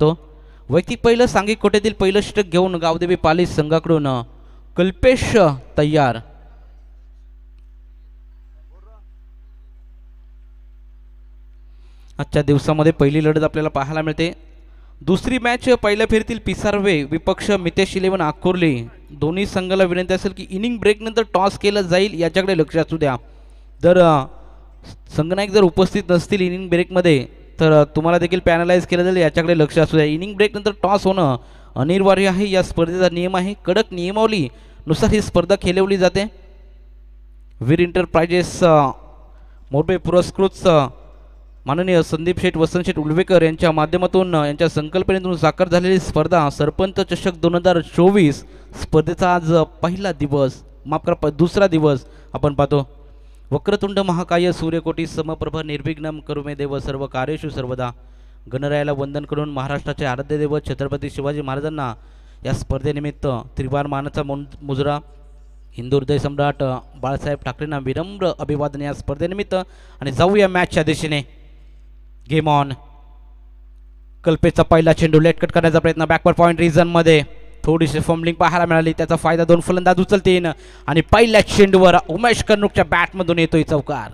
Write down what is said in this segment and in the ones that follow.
तो वैयक्तिक पहिलं सांघिक कोट्यातील पहिलं षटक घेऊन गावदेवी पाली संघाकडून कल्पेश तयार. आजच्या दिवसामध्ये पहिली लढत आपल्याला पाहायला मिळते. दुसरी मॅच पहिल्या फेरीतील पिसारवे विपक्ष मितेश 11 आकुर्ली. दोन्ही संघाला विनंती असेल की इनिंग ब्रेक नंतर टॉस केलं जाईल याच्याकडे लक्ष असू द्या. जर संघनायक जर उपस्थित नसतील इनिंग ब्रेकमध्ये तर तुम्हाला देखील पॅनलाइज केलं जाईल याच्याकडे लक्ष असू द्या. इनिंग ब्रेक नंतर टॉस होणं अनिवार्य आहे. या स्पर्धेचा नियम आहे. कडक नियमावली नुसार ही स्पर्धा खेळवली जाते. वीर एंटरप्राइजेस मोरबे पुरस्कृत माननीय संदीप शेठ वसंत शेठ उलवेकर यांच्या माध्यमातून यांच्या संकल्पनेतून साकार झालेली स्पर्धा सरपंच चषक 2024 स्पर्धेचा आज पहिला दिवस माफ करा दुसरा दिवस आपण पाहतो. वक्रतुंड महाकाय सूर्यकोटी समप्रभ निर्विघ्नम करुमे देव सर्व कार्येषु सर्वदा. गणरायाला वंदन करून महाराष्ट्राचे आराध्य दैवत छत्रपती शिवाजी महाराजांना या स्पर्धेनिमित्त त्रिवार मानाचा मुजरा. हिंदू हृदय सम्राट बाळासाहेब ठाकरेंना विनम्र अभिवादन या स्पर्धेनिमित्त. आणि जाऊया मॅचच्या दिशेने. Game on. कल्पेशचा पहिला चेंडू लेट कट करण्याचा प्रयत्न बॅकवर्ड पॉइंट रिजन मध्ये थोडीशी फॉर्मलिंग पाहायला मिळाली. त्याचा फायदा दोन फलंदाज उचलतील आणि पहिल्या चेंडूवर उमेश कर्णुकच्या बॅटमधून येतोय चौकार.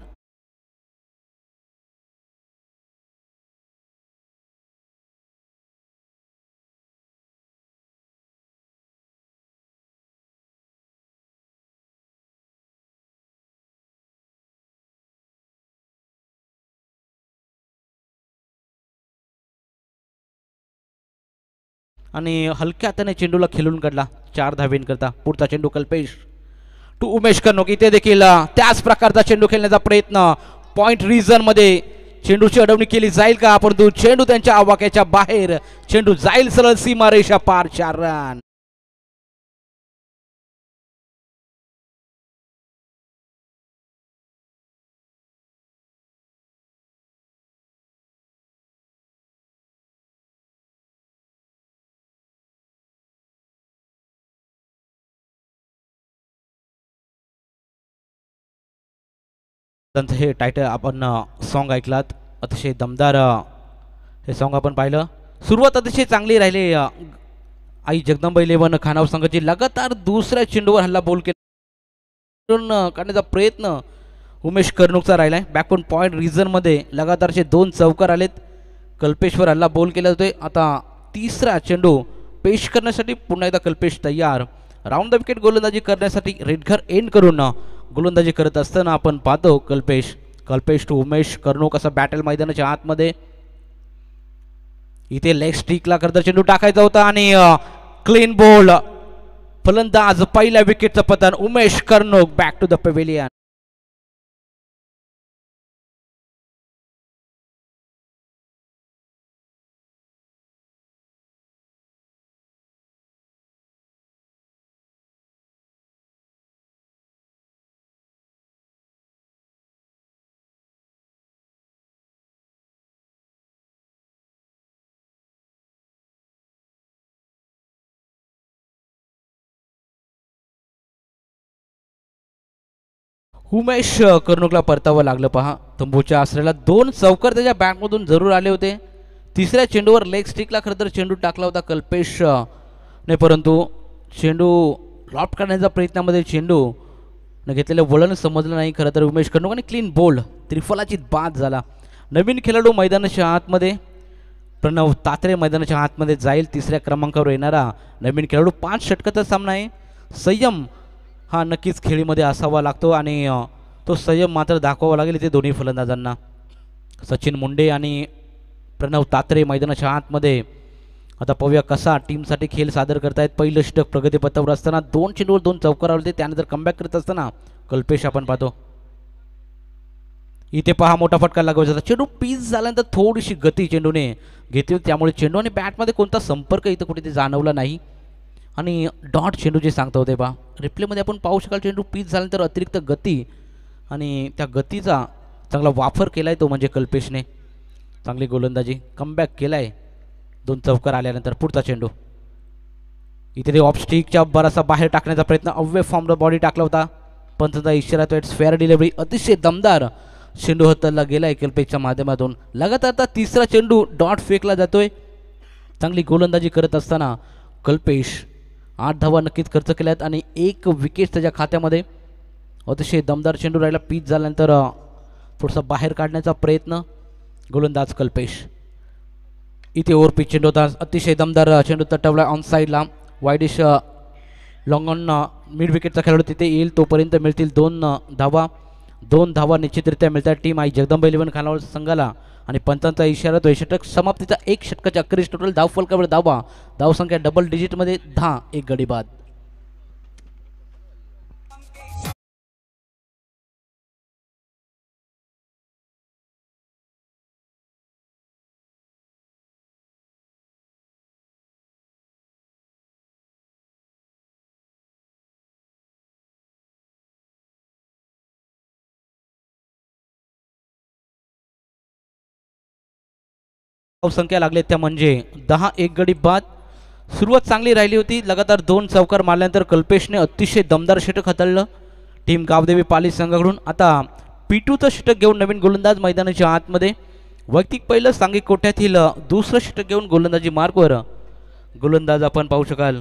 आणि हलक्या हाताने चेंडूला खेळून काढला 4 धावेंकरता. पुढचा चेंडू कल्पेश टू उमेश कर्णुक. इथे देखील त्याच प्रकारचा चेंडू खेळण्याचा प्रयत्न पॉइंट रिजन मध्ये. चेंडूची अडवणी केली जाईल का परंतु चेंडू त्यांच्या आवाक्याच्या बाहेर. चेंडू जाईल सरळ सीमारेषा पार. 4 रन. हे टायटल आपण सॉन्ग ऐकलात. अतिशय दमदार हे सॉन्ग आपण पाहिलं. सुरुवात अतिशय चांगली राहिली. आई जगदंबा 11 खानावर संघाची लगातार दुसऱ्या चेंडूवर हल्ला बोल केला करण्याचा प्रयत्न उमेश कर्णुकचा राहिलाय. बॅकवर्ड पॉइंट रिजन मध्ये लगातारचे 2 चौकार आलेत. कल्पेशवर हल्ला बोल केला जातोय. आता तिसरा चेंडू पेश करण्यासाठी पुन्हा एकदा कल्पेश तयार. राऊंड द विकेट गोलंदाजी करण्यासाठी रेडघर एंड करून गोलंदाजी करत असताना आपण पाहतो कल्पेश टू उमेश कर्णुक असा बॅटल मैदानाच्या आतमध्ये. इथे लेग स्टिकला करता चेंडू टाकायचा होता आणि क्लीन बॉल. फलंदाज पहिल्या विकेटचं पतन. Umesh Karnuk back to the pavilion. Umesh कर्णुकला परतावं लागलं पहा. तंबूच्या आश्रयाला 2 चौकार त्याच्या बॅटमधून जरूर आले होते. तिसऱ्या चेंडूवर लेग स्टिकला खरं तर चेंडू टाकला होता कल्पेश ने परंतु चेंडू लॉफ्ट करण्याच्या प्रयत्नामध्ये चेंडू न घेतलेलं वळण समजलं नाही खरं तर उमेश कर्णुक. आणि क्लीन बोल्ड त्रिफलाची बाद झाला. नवीन खेळाडू मैदानाच्या आतमध्ये प्रणव तात्रे मैदानाच्या आतमध्ये जाईल. तिसऱ्या क्रमांकावर येणारा नवीन खेळाडू. 5 षटकाचा सामना आहे. संयम हा नक्कीच खेळीमध्ये असावा लागतो आणि तो संयम मात्र दाखवावा लागेल इथे दोन्ही फलंदाजांना. सचिन मुंडे आणि प्रणव तात्रे मैदानाच्या आतमध्ये. आता पाहूया कसा टीमसाठी खेळ सादर करतायत. पहिलं षटक प्रगतीपथावर असताना 2 चेंडूवर 2 चौकार आले. त्यानंतर कमबॅक करत असताना कल्पेश आपण पाहतो. इथे पहा मोठा फटका लागवायचा होता. चेंडू पीस झाल्यानंतर थोडीशी गती चेंडूने घेतली त्यामुळे चेंडू आणि बॅटमध्ये कोणता संपर्क इथं कुठे ते जाणवला नाही. आणि डॉट चेंडू जे सांगता होते पहा रिप्लेमध्ये आपण पाहू शकाल. चेंडू पीच झाल्यानंतर अतिरिक्त गती आणि त्या गतीचा चांगला वापर केलाय तो म्हणजे कल्पेशने. चांगली गोलंदाजी कमबॅक केलाय 2 चौकार आल्यानंतर. पुढचा चेंडू इथे ते ऑफ स्टिकच्या बराचसा बाहेर टाकण्याचा प्रयत्न. अवे फॉर्म बाॅडी टाकला होता. पंचचा इशारा तो फेअर डिलिव्हरी. अतिशय दमदार चेंडू हाताला गेलाय कल्पेशच्या माध्यमातून. लगातार आता तिसरा चेंडू डॉट फेकला जातोय. चांगली गोलंदाजी करत असताना कल्पेश 8 धावा नक्कीच खर्च केल्यात आणि 1 विकेट त्याच्या खात्यामध्ये. अतिशय दमदार चेंडू राहिला, पिच झाल्यानंतर थोडासा बाहेर काढण्याचा प्रयत्न गोलंदाज कल्पेश. इथे ओव्हर पिच चेंडू होता, अतिशय दमदार चेंडू तटवला ऑन साईडला. वाईडिश लॉंग ऑन मिड विकेटचा खेळाडू तिथे येईल तोपर्यंत मिळतील 2 धावा. 2 धावा निश्चितरित्या मिळतात टीम आई जगदंबा 11 खानावळ संघाला. आणि पंचांचा इशारा तो षटक समाप्तीचा 1 षटकाच्या अखेरीस टोटल धाव फलकावर धावा. धावसंख्या डबल डिजिटमध्ये 10, 1 गडी बाद. संख्या लागले त्या म्हणजे 10, 1 गडी बाद. सुरुवात चांगली राहिली होती, लगातार 2 चौकार मारल्यानंतर कल्पेशने अतिशय दमदार षटक हाताळलं टीम गावदेवी पाली संघाकडून. आता P2चं षटक घेऊन नवीन गोलंदाज मैदानाच्या आतमध्ये. वैयक्तिक पहिलं सांघिक कोट्यातील दुसरं षटक घेऊन गोलंदाजी मार्कवर गोलंदाज आपण पाहू शकाल.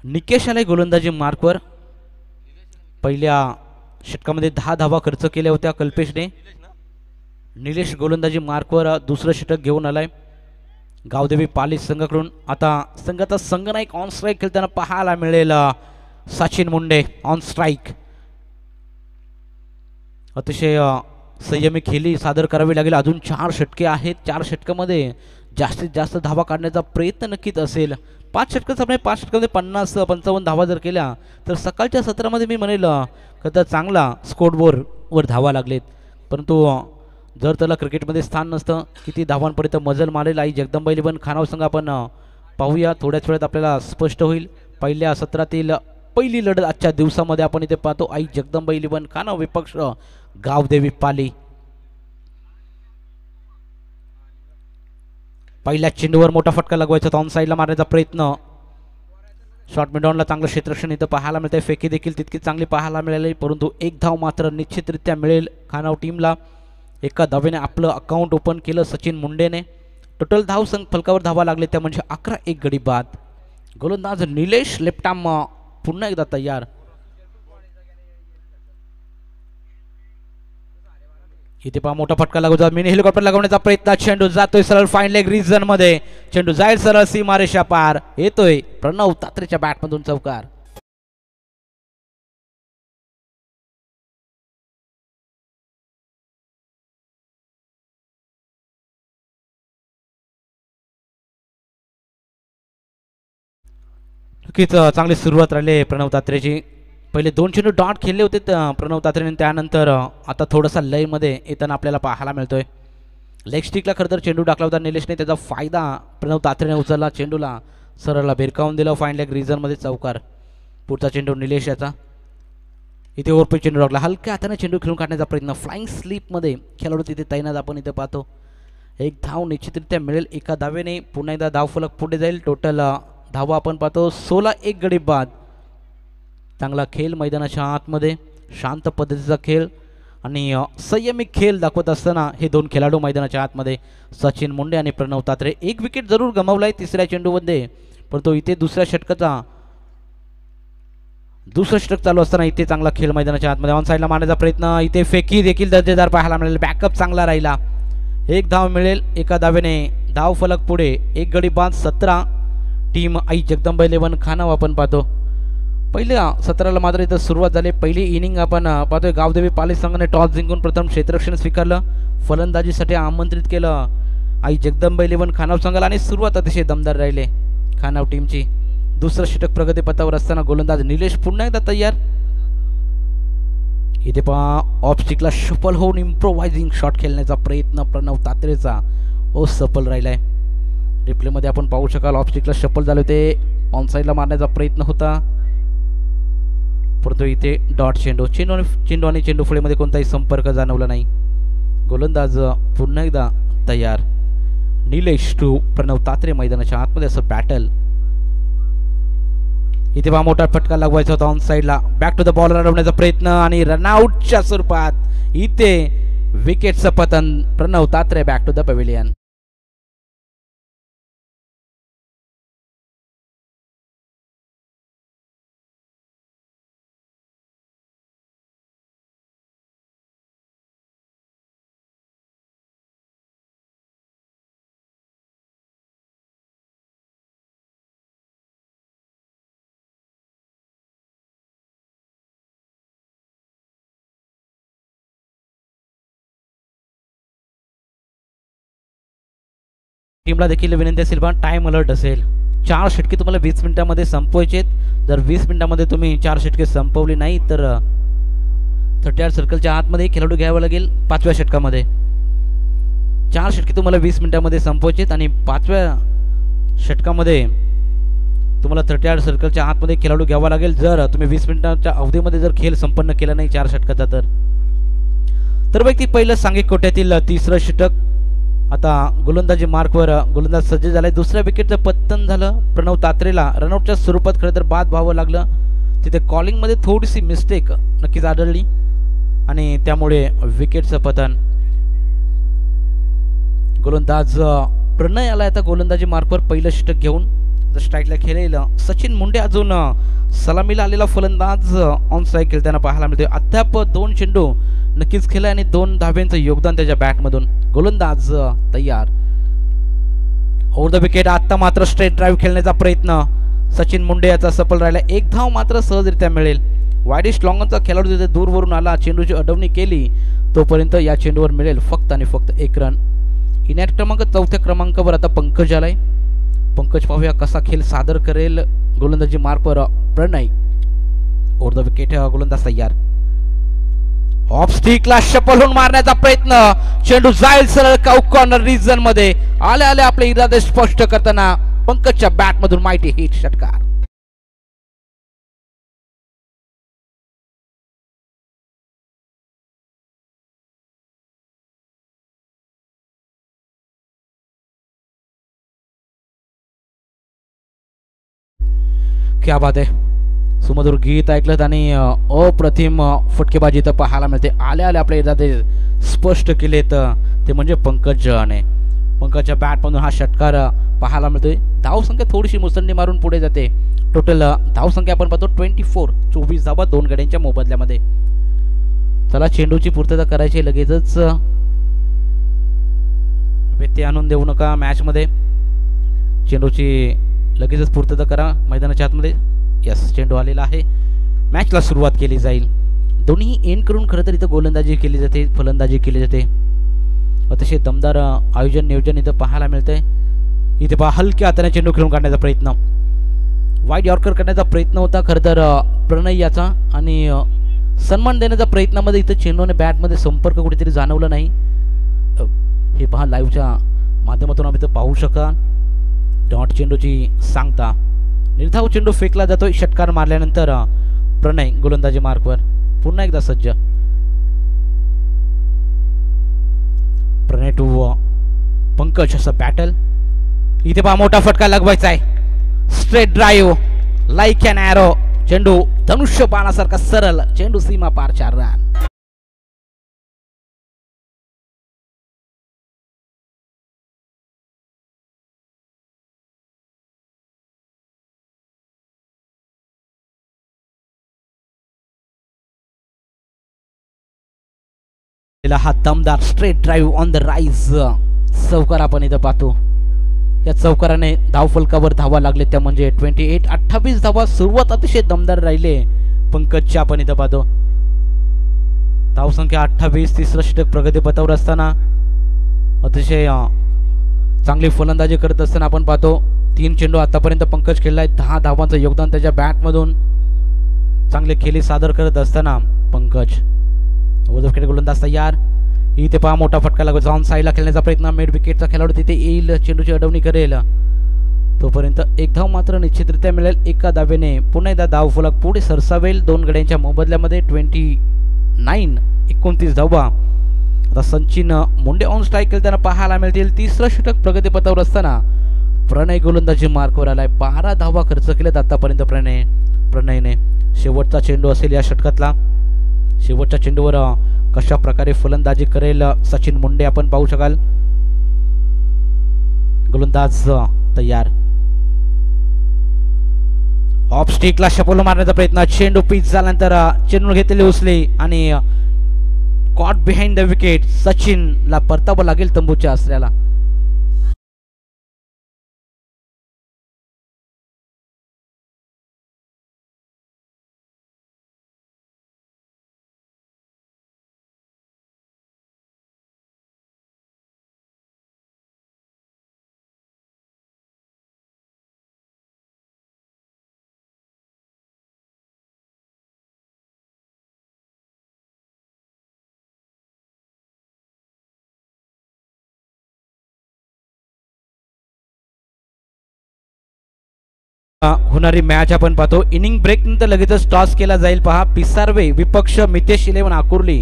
निकेश आलाय गोलंदाजी मार्कवर. पहिल्या षटकामध्ये 10 धावा खर्च केल्या होत्या कल्पेशने. निलेश गोलंदाजी मार्कवर दुसरं षटक घेऊन आलाय गावदेवी पाली संघाकडून. आता संघाचा संघनायक ऑन स्ट्राईक खेळताना पाहायला मिळेल सचिन मुंडे ऑन स्ट्राईक. अतिशय संयमी खेळी सादर करावी लागेल. अजून 4 षटके आहेत. 4 षटकामध्ये जास्तीत जास्त धावा काढण्याचा प्रयत्न नक्कीच असेल. 5 षटकाचा आपण 5 षटकामध्ये 50-55 धावा जर केल्या तर सकाळच्या सत्रामध्ये मी म्हणेल तर चांगला स्कोरबोर्डवर धावा लागलेत. परंतु जर त्याला क्रिकेटमध्ये स्थान नसतं किती धावांपर्यंत मजल मारेल आई जगदंबा 11 खानाव संघ आपण पाहूया. थोड्याच वेळात आपल्याला स्पष्ट होईल. पहिल्या सत्रातील पहिली लढत आजच्या दिवसामध्ये आपण इथे पाहतो आई जगदंबा 11 खानाव विपक्ष गावदेवी पाली. पहिल्या चेंडूवर मोठा फटका लगवायचा होता, ऑन साईडला मारण्याचा प्रयत्न. शॉर्ट मिडॉनला चांगलं क्षेत्ररक्षण इथं पाहायला मिळतंय. फेकी देखील तितकी चांगली पाहायला मिळाली, परंतु 1 धाव मात्र निश्चितरित्या मिळेल खानाव टीमला. एका धावेने आपलं अकाउंट ओपन केलं सचिन मुंडेने. टोटल धाव फलकावर धावा लागले त्या म्हणजे 11, 1 गडी बाद. गोलंदाज निलेश लेफ्ट आर्म पुन्हा एकदा तयार. इथे पहा मोठा फटका लागू मिनी हेलिकॉप्टर लागवण्याचा प्रयत्न. चेंडू जातोय सरळ फाईन लेग रिजन मध्ये. चेंडू जाईल सरळ सीमारेषा पार. येतोय प्रणव तात्रेच्या बॅटमधून चौकार. नक्कीच चांगली सुरुवात राहिली प्रणव तात्रेची. पहिले 2 चेंडू डॉट खेळले होते प्रणव तात्रेने, त्यानंतर आता थोडासा लयमध्ये येताना आपल्याला पाहायला मिळतोय. लेग स्टिकला खरं तर चेंडू टाकला होता निलेशने, त्याचा फायदा प्रणव तात्रेने उचलला. चेंडूला सरळला भिरकावून दिलं फाईन लेग रिझनमध्ये चौकार. पुढचा चेंडू निलेश याचा. इथे ओव्हरपिच चेंडू टाकला, हलक्या हाताने चेंडू खेळून काढण्याचा प्रयत्न. फ्लाइंग स्लीपमध्ये खेळाडू तिथे तैनात आपण इथे पाहतो. 1 धाव निश्चितरित्या मिळेल एका धावेने. पुन्हा एकदा धाव फलक पुढे जाईल. टोटल धावा आपण पाहतो 16, 1 गडी बाद. चांगला खेळ मैदानाच्या आतमध्ये, शांत पद्धतीचा खेळ आणि संयमी खेळ दाखवत असताना हे 2 खेळाडू मैदानाच्या आतमध्ये सचिन मुंडे आणि प्रणव तात्रे. 1 विकेट जरूर गमावलाय तिसऱ्या चेंडूमध्ये, परंतु इथे दुसऱ्या षटकाचा दुसरं षटक चालू असताना इथे चांगला खेळ मैदानाच्या आतमध्ये. ऑन साईडला मारण्याचा प्रयत्न. इथे फेकी देखील दर्जेदार पाहायला मिळेल. बॅकअप चांगला राहिला. 1 धाव मिळेल एका धावेने. धाव फलक पुढे 1 गडी बाद. 17 टीम आई जगदंबा 11 खानाव आपण पाहतो. पहिल्या सत्राला मात्र इथं सुरुवात झाली. पहिली इनिंग आपण पाहतोय गावदेवी पाली संघाने टॉस जिंकून प्रथम क्षेत्ररक्षण स्वीकारलं. फलंदाजीसाठी आमंत्रित केलं आई जगदंबा 11 खानाव संघाला आणि सुरुवात अतिशय दमदार राहिले खानाव टीमची. दुसरं षटक प्रगतीपथावर असताना गोलंदाज निलेश पुन्हा एकदा तयार. इथे पहा ऑफ स्टिकला सफल होऊन इम्प्रोवायझिंग शॉट खेळण्याचा प्रयत्न प्रणव तात्रेचा सफल राहिलाय. रिप्लेमध्ये आपण पाहू शकाल ऑफ स्टिकला सफल झाले होते. ऑन साईडला मारण्याचा प्रयत्न होता, परंतु इथे डॉट चेंडू चेंडू आणि चेंडू फळीमध्ये कोणताही संपर्क जाणवला नाही. गोलंदाज पुन्हा एकदा तयार. निलेश टू प्रणव तात्रे मैदानाच्या आतमध्ये असं बॅटल. इथे पहा मोठा फटका लागवायचा होता ऑन साईडला. बॅक टू द बॉल अडवण्याचा प्रयत्न आणि रनआउटच्या स्वरूपात इथे विकेटचं पतन. Pranav Tatre back to the pavilion. टीमला देखील विनंती असेल पण टाइम अलर्ट असेल. 4 षटके तुम्हाला 20 मिनिटांमध्ये संपवायचे. जर 20 मिनिटांमध्ये तुम्ही 4 षटके संपवली नाही तर 38 सर्कलच्या आतमध्ये खेळाडू घ्यावा लागेल. 5व्या षटकामध्ये 4 षटके तुम्हाला 20 मिनिटांमध्ये संपवायचे आणि 5व्या षटकामध्ये तुम्हाला 38 सर्कलच्या आतमध्ये खेळाडू घ्यावा लागेल. जर तुम्ही 20 मिनिटांच्या अवधीमध्ये जर खेळ संपन्न केला नाही 4 षटकाचा तर व्यक्ती पहिलं सांघिक कोट्यातील तिसरं षटक. आता गोलंदाजी मार्कवर गोलंदाज सज्ज झालाय. दुसऱ्या विकेटचं पतन झालं. प्रणव तात्रेला रनआउटच्या स्वरूपात खरं तर बाद व्हावं लागलं. तिथे कॉलिंगमध्ये थोडीशी मिस्टेक नक्कीच आढळली आणि त्यामुळे विकेटचं पतन. गोलंदाज प्रणय आला आता गोलंदाजी मार्कवर पहिलं षटक घेऊन. स्ट्राईकला खेळेल सचिन मुंडे. अजून सलामीला आलेला फलंदाज ऑन स्ट्राईक खेळताना पाहायला मिळतोय. अद्याप 2 चेंडू नक्कीच खेळला आणि 2 धाब्यांचं योगदान त्याच्या बॅटमधून. गोलंदाज तयार. Over the wicket. आता मात्र स्ट्रेट ड्राईव्ह खेळण्याचा प्रयत्न सचिन मुंडे याचा सफल राहिला. 1 धाव मात्र सहजरित्या मिळेल. वाईडिश लॉंगनचा खेळाडू तिथे दूरवरून आला. चेंडूची अडवणी केली तोपर्यंत या चेंडूवर मिळेल फक्त आणि फक्त 1 रन. इनॅट क्रमांक 4थ्या क्रमांकावर आता पंकज आलाय. पंकज पाहूया कसा खेळ सादर करेल गोलंदाजी मार्कवर प्रणय. Over the wicket. गोलंदाज तयार. ऑफ स्टिकला शपलून मारण्याचा प्रयत्न. चेंडू जाईल सरळ कॉर्नर रिजन मध्ये. आले आले आपले इरादे स्पष्ट करताना पंकजच्या बॅट मधून माहिती हिट षटकार. क्या बात आहे. सुमधुर गीत ऐकलं आणि अप्रतिम फटकेबाजी इथं पाहायला मिळते. आले आले आपले इरादे स्पष्ट केलेत ते म्हणजे पंकजने. पंकजच्या बॅटमधून हा षटकार पाहायला मिळतोय. धावसंख्या थोडीशी मुसंडी मारून पुढे जाते. टोटल धावसंख्या आपण पाहतो 24 धावा 2 गड्यांच्या मोबदल्यामध्ये. चला चेंडूची पूर्तता करायची लगेचच. व्यत्यय आणून देऊ नका मॅचमध्ये. चेंडूची लगेचच पूर्तता करा मैदानाच्या आतमध्ये. यस चेंडू आलेला आहे. मॅचला सुरुवात केली जाईल. दोन्ही एंड करून खरं तर इथं गोलंदाजी केली जाते फलंदाजी केली जाते. अतिशय दमदार आयोजन नियोजन इथं पाहायला मिळतंय. इथे पहा हलक्या हाताने चेंडू खेळून काढण्याचा प्रयत्न. वाईड यॉर्कर करण्याचा प्रयत्न होता खरं तर प्रणय याचा आणि सन्मान देण्याच्या प्रयत्नामध्ये इथं चेंडूने बॅटमध्ये संपर्क कुठेतरी जाणवला नाही. हे पहा लाईव्हच्या माध्यमातून आम्ही इथं पाहू शकाल. डॉट चेंडूची सांगता. निर्धाव चेंडू फेकला जातोय. षटकार मारल्यानंतर प्रणय गोलंदाजी मार्कवर पुन्हा एकदा सज्ज. प्रणय टू पंकज असं बॅटल. इथे पहा मोठा फटका लगवायचा आहे. Straight drive like and arrow. चेंडू धनुष्य बाणासारखा सरळ. चेंडू सीमा पार 4 रन. हा दमदार straight drive on the rise चौकार आपण इथं पाहतो. या चौकाराने धावफलकावर धावा लागले त्या म्हणजे 28 धावा. सुरुवात अतिशय दमदार राहिले पंकजच्या आपण इथं पाहतो. धावसंख्या 28. तिसरं षटक प्रगतीपथावर असताना अतिशय चांगली फलंदाजी करत असताना आपण पाहतो. 3 चेंडू आतापर्यंत पंकज खेळलाय. 10 धावांचं योगदान त्याच्या बॅटमधून. चांगले खेळी सादर करत असताना पंकज. गोलंदाज तयार. इथे पहा मोठा फटका लागतो. जाऊन साईडला खेळण्याचा प्रयत्न. मिड विकेटचा खेळाडू तिथे येईल. चेंडूची अडवणी करेल तोपर्यंत 1 धाव मात्र निश्चितरित्या मिळेल. एका धावेने पुन्हा एकदा धावफलक पुढे सरसावेल. 2 गड्यांच्या मोबदल्यामध्ये 29 धावा. आता सचिन मुंडे ऑन स्ट्राईक खेळताना पाहायला मिळतील. तिसरं षटक प्रगतीपथावर असताना प्रणय गोलंदाजी मार्कवर आलाय. 12 धावा खर्च केल्यात आतापर्यंत प्रणयने. शेवटचा चेंडू असेल या षटकातला. शेवटच्या चेंडूवर कशा प्रकारे फलंदाजी करेल सचिन मुंडे आपण पाहू शकाल. गोलंदाज तयार. ऑफ स्टिकला शपोल मारण्याचा प्रयत्न. चेंडू पिच झाल्यानंतर चेंडू घेतलेले उचले आणि कॉट बिहाइंड द विकेट. सचिनला परतावं लागेल तंबूच्या आसऱ्याला. होणारी मॅच आपण पाहतो. इनिंग ब्रेक नंतर लगेचच टॉस केला जाईल. पहा पिसार्वे विपक्ष मितेश 11 आकुर्ली.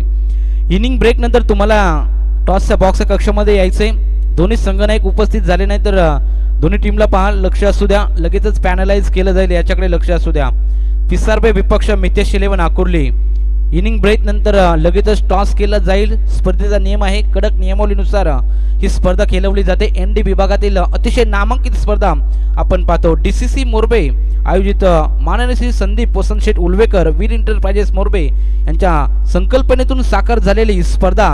इनिंग ब्रेक नंतर तुम्हाला टॉसच्या बॉक्सच्या कक्षामध्ये यायचे. दोन्ही संघनायक उपस्थित झाले नाही तर दोन्ही टीमला पहा लक्ष असू द्या. लगेचच पॅनलाइज केलं जाईल याच्याकडे लक्ष असू द्या. पिसार्वे विपक्ष मितेश 11 आकुर्ली. इनिंग ब्रेक नंतर लगेचच टॉस केला जाईल. स्पर्धेचा नियम आहे. कडक नियमावलीनुसार ही स्पर्धा खेळवली जाते. एनडी विभागातील अतिशय नामांकित स्पर्धा आपण पाहतो. डीसीसी मोरबे आयोजित माननीय श्री संदीप वसंतशेठ उलवेकर वीर एंटरप्राइजेस मोरबे यांच्या संकल्पनेतून साकार झालेली स्पर्धा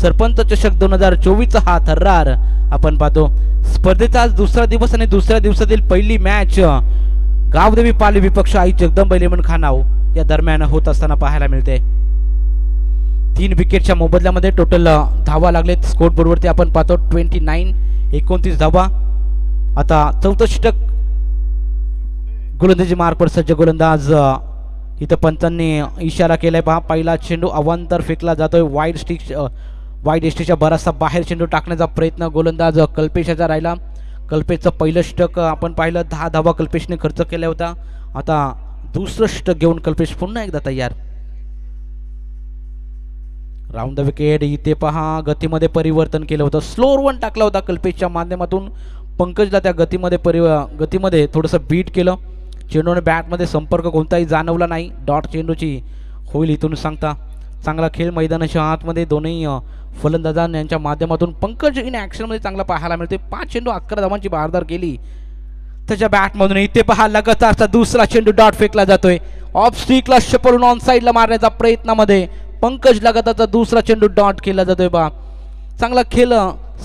सरपंच चषक 2024 हा थर्रार आपण पाहतो. स्पर्धेचा आज दुसरा दिवस आणि दुसऱ्या दिवसातील पहिली मॅच गावदेवी पाली विपक्ष आई जगदंबा लेमन खानाव या दरम्यान होत असताना पाहायला मिळते. 3 विकेटच्या मोबदल्यामध्ये टोटल धावा लागलेत. स्कोर बोर्डवरती आपण पाहतो 29 धावा. आता चौथं षटक गोलंदाजी मार्कवर सज्ज गोलंदाज. इथं पंचांनी इशारा केलाय पहा. पहिला चेंडू अवांतर फेकला जातोय. वाईड एसटीच्या बराचसा बाहेर चेंडू टाकण्याचा प्रयत्न गोलंदाज कल्पेशाचा राहिला. कल्पेशचं पहिलं षटक आपण पाहिलं. 10 धावा कल्पेशने खर्च केला होता. आता दुसरं षटक घेऊन कल्पेश पुन्हा एकदा तयार. Round the wicket. इथे पहा गतीमध्ये परिवर्तन केलं होतं. स्लोअर वन टाकला होता कल्पेशच्या माध्यमातून. पंकजला त्या गतीमध्ये थोडंसं बीट केलं. चेंडूने बॅटमध्ये संपर्क कोणताही जाणवला नाही. डॉट चेंडूची होईल इथून सांगता. चांगला खेळ मैदानाच्या आतमध्ये दोन्ही फलंदाजांच्या माध्यमातून. पंकज इन ॲक्शनमध्ये चांगला पाहायला मिळते. 5 चेंडू 11 धावांची बहारदार केली त्याच्या बॅटमधून. इथे पहा लगातारचा दुसरा चेंडू डॉट फेकला जातोय. ऑफ स्टिकला शपलून ऑन साईडला मारण्याच्या प्रयत्नामध्ये पंकज लगातारचा दुसरा चेंडू डॉट केला जातोय. बा चांगला खेळ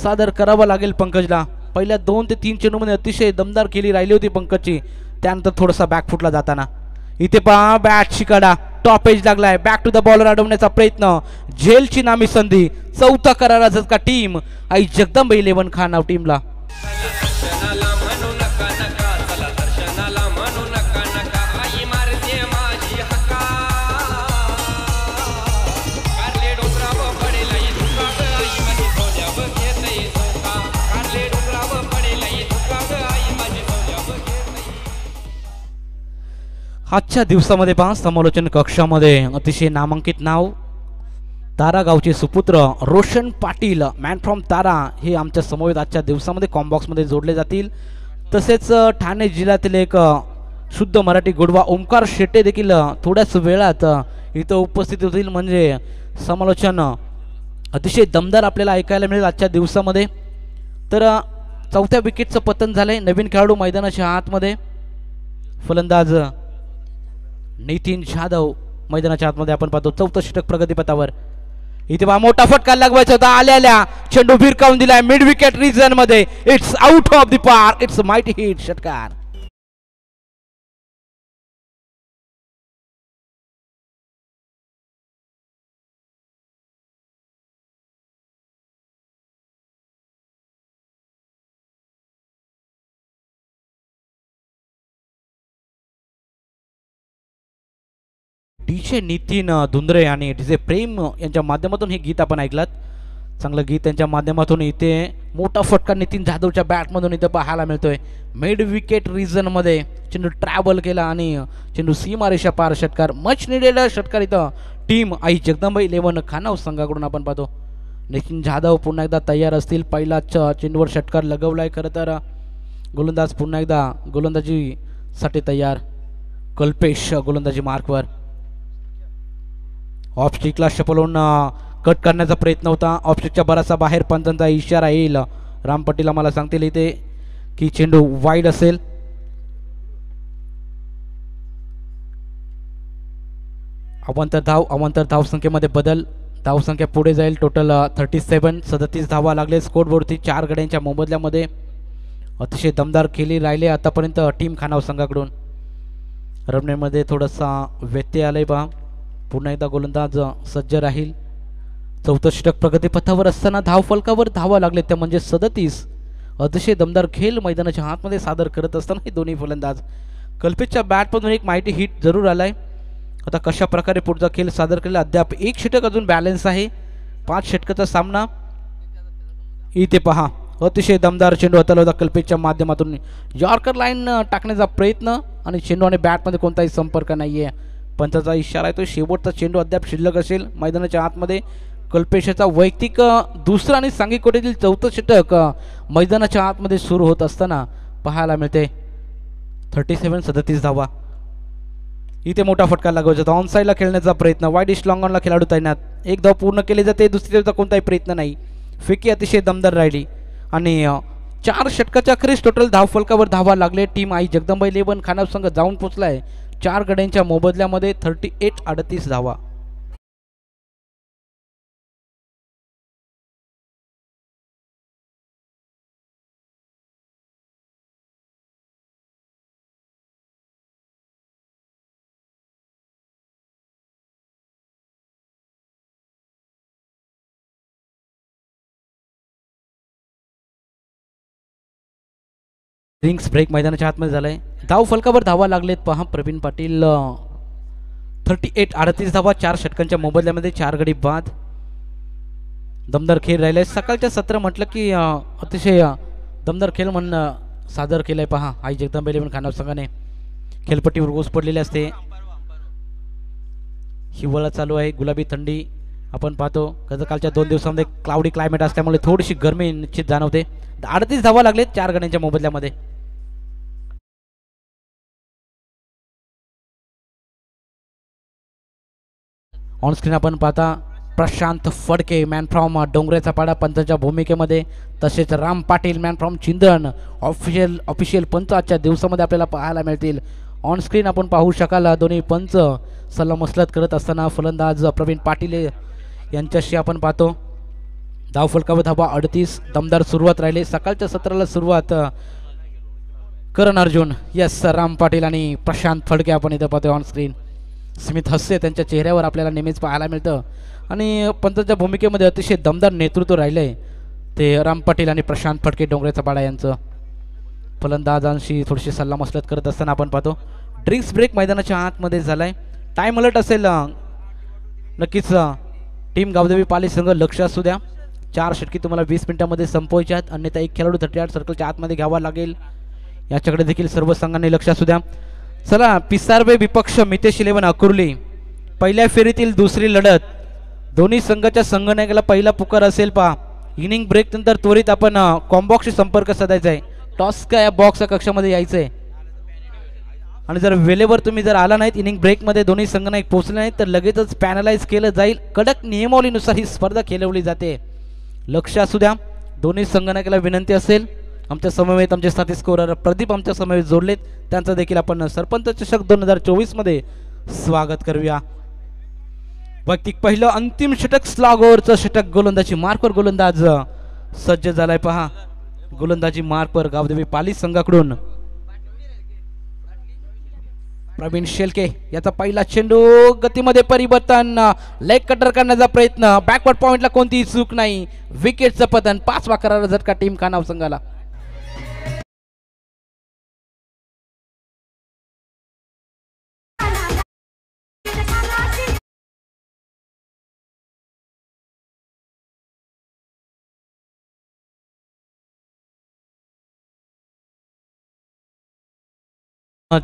सादर करावा लागेल पंकजला. पहिल्या 2 ते 3 चेंडूमध्ये अतिशय दमदार खेळी राहिली होती पंकजची. त्यानंतर थोडासा बॅकफुटला जाताना. इथे पहा बॅट शिकाडा. टॉप एज लागलाय. बॅक टू द बॉलर अडवण्याचा प्रयत्न. झेलची नामी संधी. चौथा करारा झटका टीम आई जगदंबा 11 खानाव टीमला. आजच्या दिवसामध्ये पहा समालोचन कक्षामध्ये अतिशय नामांकित नाव तारा गावचे सुपुत्र रोशन पाटील मॅन फ्रॉम तारा हे आमच्या समवेत आजच्या दिवसामध्ये कॉम्बॉक्समध्ये जोडले जातील. तसेच ठाणे जिल्ह्यातील एक शुद्ध मराठी गोडवा ओमकार शेट्टे देखील थोड्याच वेळात इथं उपस्थित होतील. म्हणजे समालोचन अतिशय दमदार आपल्याला ऐकायला मिळेल आजच्या दिवसामध्ये. तर चौथ्या विकेटचं पतन झालंय. नवीन खेळाडू मैदानाच्या आतमध्ये फलंदाज नितीन जाधव मैदानाच्या आतमध्ये आपण पाहतो. चौथं षटक प्रगतीपथावर. इथे बा मोठा फटका लागवायचा होता. आल्या चेंडू भिरकावून दिलाय मिड विकेट रिजन मध्ये. It's out of the park. Its mighty hit. षटकार. डीजे नितीन धुंद्रे आणि डीजे प्रेम यांच्या माध्यमातून हे गीत आपण ऐकलात. चांगलं गीत त्यांच्या माध्यमातून. इथे मोठा फटका नितीन जाधवच्या बॅटमधून इथं पाहायला मिळतोय. मिड विकेट रिजनमध्ये चेंडू ट्रॅव्हल केला आणि चेंडू सीमारेषा पार. षटकार. मच निडेड षटकार इथं टीम आई जगदंबा 11 खानाव संघाकडून आपण पाहतो. नितीन जाधव पुन्हा एकदा तयार असतील. पहिलाच चेंडूवर षटकार लगवलाय. खरं तर गोलंदाज पुन्हा एकदा गोलंदाजीसाठी तयार. कल्पेश गोलंदाजी मार्कवर. ऑफ स्टिकला शपलून कट करण्याचा प्रयत्न होता. ऑफ स्टिकच्या बराचसा बाहेर पंचांचा इशारा येईल. राम पाटील आम्हाला सांगतील इथे की चेंडू वाईड असेल. अवांतर धाव संख्येमध्ये बदल. धावसंख्या पुढे जाईल. टोटल 37 धावा लागले स्कोरबोर्डची 4 गड्यांच्या मोबदल्यामध्ये. अतिशय दमदार खेळी राहिले आतापर्यंत टीम खानाव संघाकडून. रमणेमध्ये थोडासा व्यत्यय आलाय पहा. पुन्हा एकदा गोलंदाज सज्ज राहील. चौथं षटक प्रगतीपथावर असताना धावफलकावर धावा लागले त्या म्हणजे 37. अतिशय दमदार खेळ मैदानाच्या हातमध्ये सादर करत असताना हे दोन्ही फलंदाज. कल्पेशच्या बॅटमधून एक माहिती हिट जरूर आलाय. आता कशा प्रकारे पुढचा खेळ सादर केला अद्याप एक षटक अजून बॅलन्स आहे. 5 षटकाचा सामना. इथे पहा अतिशय दमदार चेंडू हाताला होता कल्पेशच्या माध्यमातून. यॉर्कर लाईन टाकण्याचा प्रयत्न आणि चेंडू आणि बॅटमध्ये कोणताही संपर्क नाहीये. पंचाचा इशारा आहे तो शेवटचा चेंडू अद्याप शिल्लक असेल मैदानाच्या आतमध्ये. कल्पेशचा वैयक्तिक दुसरा आणि सांघिक कोटीतील 4थं षटक मैदानाच्या आतमध्ये सुरू होत असताना पाहायला मिळते. 37 धावा. इथे मोठा फटका लागू जातो. ऑन साईडला खेळण्याचा प्रयत्न. वाईड इश लॉंग ऑनला खेळाडू तैनात. एक धाव पूर्ण केली जाते. दुसरी धावचा कोणताही प्रयत्न नाही. फेकी अतिशय दमदार राहिली आणि 4 षटकाच्या अखेरीस टोटल धावफलकावर धावा लागले. टीम आई जगदंबा 11 खानाव संघ जाऊन पोचलाय 4 गड्यांच्या मोबदल्यामध्ये. 38 धावा. ड्रिंक्स ब्रेक मैदानाच्या आतमध्ये झालाय. धाव फलकावर धावा लागलेत पहा. प्रवीण पाटील 38 धावा 4 षटकांच्या मोबदल्यामध्ये. 4 गडी बाद. दमदार खेळ राहिलाय. सकाळच्या सत्र म्हटलं की अतिशय दमदार खेळ म्हणून सादर केलाय पहा आई जगदंबा 11 खानाव संघाने. खेळपट्टीवर ओस पडलेली असते. हिवाळा चालू आहे. गुलाबी थंडी आपण पाहतो. कालच्या 2 दिवसांमध्ये क्लाउडी क्लायमेट असल्यामुळे थोडीशी गरमी निश्चित जाणवते. 38 धावा लागलेत 4 गड्यांच्या मोबदल्यामध्ये. ऑन स्क्रीन आपण पाहता प्रशांत फडके मॅन फ्रॉम डोंगरेचा पाडा पंचांच्या भूमिकेमध्ये. तसेच Ram Patil man from Chindan official पंच आजच्या दिवसामध्ये आपल्याला पाहायला मिळतील. ऑन स्क्रीन आपण पाहू शकाल दोन्ही पंच सल्लामसलत करत असताना फलंदाज प्रवीण पाटील यांच्याशी आपण पाहतो. धावफलकावर धावा 38. दमदार सुरुवात राहिली. सकाळच्या सत्राला सुरुवात करण अर्जुन यस राम पाटील आणि प्रशांत फडके आपण इथं पाहतोय ऑन स्क्रीन. स्मित हास्य त्यांच्या चेहऱ्यावर आपल्याला नेहमीच पाहायला मिळतं आणि पंचांच्या भूमिकेमध्ये अतिशय दमदार नेतृत्व राहिलंय ते राम पाटील आणि प्रशांत फडके डोंगरेचा पाडा यांचं. फलंदाजांशी थोडीशी सल्लामसलत करत असताना आपण पाहतो. ड्रिंक्स ब्रेक मैदानाच्या आतमध्ये झालाय. टाइम अलर्ट असेल नक्कीच. टीम गावदेवी पाली संघ लक्ष असू द्या. 4 षटकी तुम्हाला 20 मिनिटांमध्ये संपवायच्या आहेत. अन्यथा एक खेळाडू 38 सर्कलच्या आतमध्ये घ्यावा लागेल. याच्याकडे देखील सर्व संघांनी लक्ष असू द्या. चला पिसारवे विपक्ष मितेश 11 अकुर्ली. पहिल्या फेरीतील दुसरी लढत. दोन्ही संघाच्या संघनायकाला पहिला पुकार असेल पहा. इनिंग ब्रेक नंतर त्वरित आपण कॉम्बॉक्सशी संपर्क साधायचा आहे. टॉस का या बॉक्स कक्षामध्ये यायचं आहे आणि जर वेळेवर तुम्ही जर आला नाहीत इनिंग ब्रेकमध्ये दोन्ही संघनायक पोहोचले नाहीत तर लगेचच पॅनलाइज केलं जाईल. कडक नियमावलीनुसार ही स्पर्धा खेळवली जाते. लक्ष असू द्या. दोन्ही संघनायकाला विनंती असेल. आमच्या समवेत आमचे साथी स्कोरर प्रदीप आमच्या समवेत जोडलेत. त्यांचं देखील आपण सरपंच चषक 2024 मध्ये स्वागत करूया. वैयक्तिक पहिलं अंतिम षटक स्लॉग ओव्हरचं षटक. गोलंदाजी मार्कवर गोलंदाज सज्ज झालाय पहा. गोलंदाजी मार्कवर गावदेवी पाली संघाकडून प्रवीण शेलके याचा पहिला चेंडू. गतीमध्ये परिवर्तन. लेग कटर करण्याचा प्रयत्न. बॅकवर्ड पॉइंटला कोणतीही चूक नाही. विकेटचं पतन. 5वा करारा झटका टीम खानाव संघाला.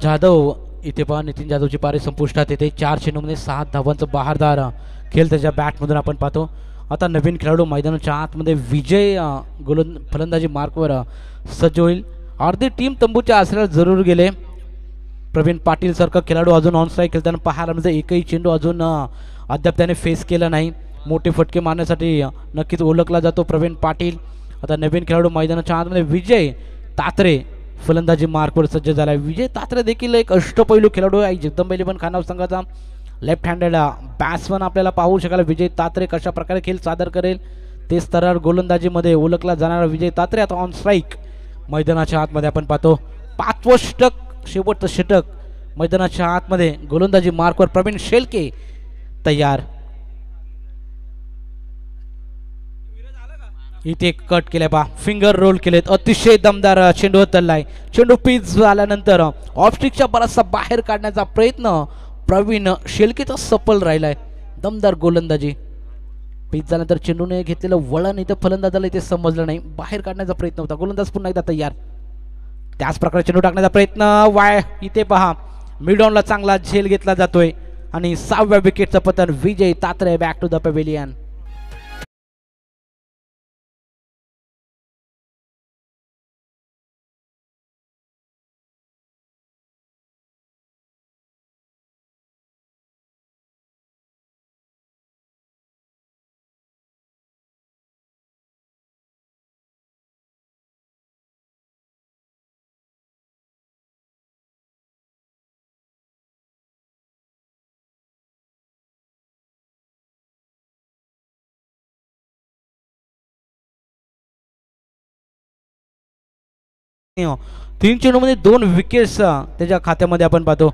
जाधव इथे पहा. नितीन जाधवची पारी संपुष्टात येते. 4 चेंडूमध्ये 7 धावांचं बहारदार खेळ त्याच्या बॅटमधून आपण पाहतो. आता नवीन खेळाडू मैदानाच्या आतमध्ये विजय फलंदाजी मार्कवर सज्ज होईल. अर्धी टीम तंबूच्या आसऱ्याला जरूर गेले. प्रवीण पाटील सारखा खेळाडू अजून ऑन स्ट्राईक खेळताना पाहायला म्हणजे एकही चेंडू अजून अद्याप त्याने फेस केलं नाही. मोठे फटके मारण्यासाठी नक्कीच ओळखला जातो प्रवीण पाटील. आता नवीन खेळाडू मैदानाच्या आतमध्ये विजय तात्रे फलंदाजी मार्कवर सज्ज झाला आहे. विजय तात्रे देखील एक अष्टपैलू खेळाडू आहे. जगदंबा इलेव्हन खानापूर संघाचा लेफ्ट हँडेड बॅट्समन आपल्याला पाहू शकाल. विजय तात्रे कशा प्रकारे खेळ सादर करेल ते स्तरावर गोलंदाजीमध्ये ओळखला जाणारा विजय तात्रे आता ऑन स्ट्राईक मैदानाच्या आतमध्ये आपण पाहतो. 5वं षटक शेवटचं षटक मैदानाच्या आतमध्ये गोलंदाजी मार्कवर प्रवीण शेळके तयार. इथे कट केले पा फिंगर रोल केलेत. अतिशय दमदार चेंडू तल्लाय. चेंडू पिच झाल्यानंतर ऑफस्टिकच्या बराचसा बाहेर काढण्याचा प्रयत्न प्रवीण शेळकेचा सफल राहिलाय. दमदार गोलंदाजी. पिच झाल्यानंतर चेंडूने घेतलेलं वळण इथं फलंदाजाला इथे समजलं नाही. बाहेर काढण्याचा प्रयत्न होता. गोलंदाज पुन्हा एकदा तयार. त्याच प्रकारे चेंडू टाकण्याचा प्रयत्न वाय. इथे पहा मिडऑनला चांगला झेल घेतला जातोय आणि 6व्या विकेटचं पतन. विजय तात्रे बॅक टू द पॅव्हिलियन. तीन चेंडूमध्ये 2 विकेट्स त्याच्या खात्यामध्ये आपण पाहतो.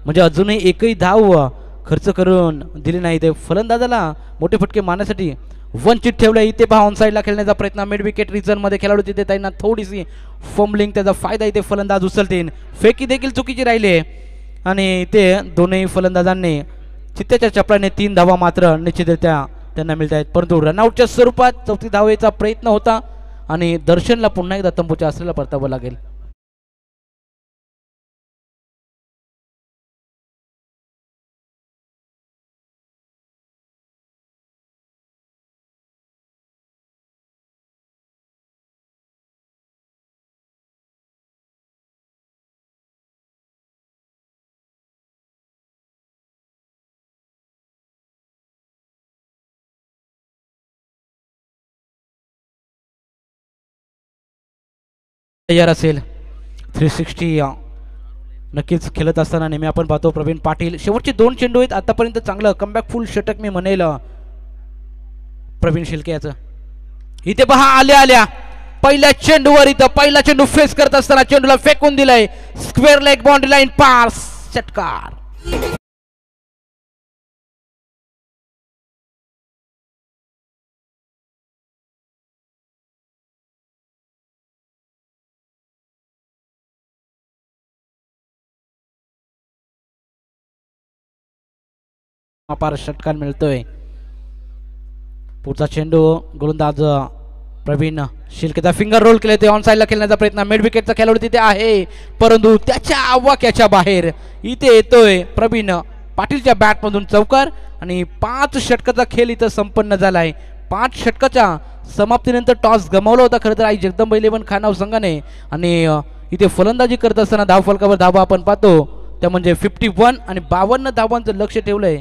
म्हणजे अजूनही एकही धाव खर्च करून दिली नाही. ते फलंदाजाला मोठे फटके मारण्यासाठी वंचित ठेवलं. इथे पहा ऑन साईडला खेळण्याचा प्रयत्न. मिड विकेट रिझनमध्ये खेळाडू तिथे त्यांना थोडीशी फंबलिंग त्याचा फायदा इथे फलंदाज उचलतील. फेकी देखील चुकीची राहिली आणि ते दोन्ही फलंदाजांनी चित्त्याच्या चपळाने 3 धावा मात्र निश्चितरित्या त्यांना मिळत आहेत. परंतु रनआउटच्या स्वरूपात 4थी धावेचा प्रयत्न होता आणि दर्शनला पुन्हा एकदा तंबूच्या आसऱ्याला परतावं लागेल. तयार असेल 360 नक्कीच खेळत असताना नेहमी आपण पाहतो प्रवीण पाटील. शेवटचे 2 चेंडू आहेत आतापर्यंत. चांगलं कमबॅक फुल षटक मी म्हणेल प्रवीण शेळके याचं. इथे पहा आल्या पहिल्या चेंडूवर इथं पहिला चेंडू फेस करत असताना चेंडूला फेकून दिलाय. स्क्वेअर लेग बाउंड्री लाईन पार. षटकार. अपार षटकार मिळतोय. पुढचा चेंडू गोलंदाज प्रवीण शेळकेचा फिंगर रोल केले. ते ऑन साईडला खेळण्याचा प्रयत्न. मिड विकेटचा खेळाडू तिथे आहे परंतु त्याच्या आवाक्याच्या बाहेर इथे येतोय प्रवीण पाटीलच्या बॅटमधून चौकार आणि 5 षटकाचा खेळ इथं संपन्न झालाय. 5 षटकाच्या समाप्तीनंतर टॉस गमावला होता खरं तर आई जगदंबा इलेव्हन खानापूर संघाने आणि इथे फलंदाजी करत असताना धावफलकावर धावा आपण पाहतो त्या म्हणजे 51 आणि 52 धावांचं लक्ष ठेवलंय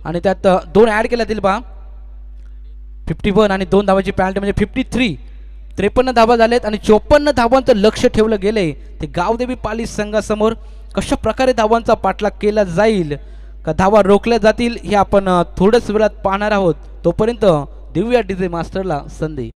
आणि त्यात 2 ॲड केल्या जातील पहा. 51 आणि 2 धावाची पॅनल्टी म्हणजे 53. 53 धावा झाल्यात आणि 54 धावांचं लक्ष ठेवलं गेलंय ते गावदेवी पाली संघासमोर. कशा प्रकारे धावांचा पाठलाग केला जाईल का धावा रोखल्या जातील हे आपण थोड्याच वेळात पाहणार आहोत. तोपर्यंत देऊया डीजे मास्टरला संधी.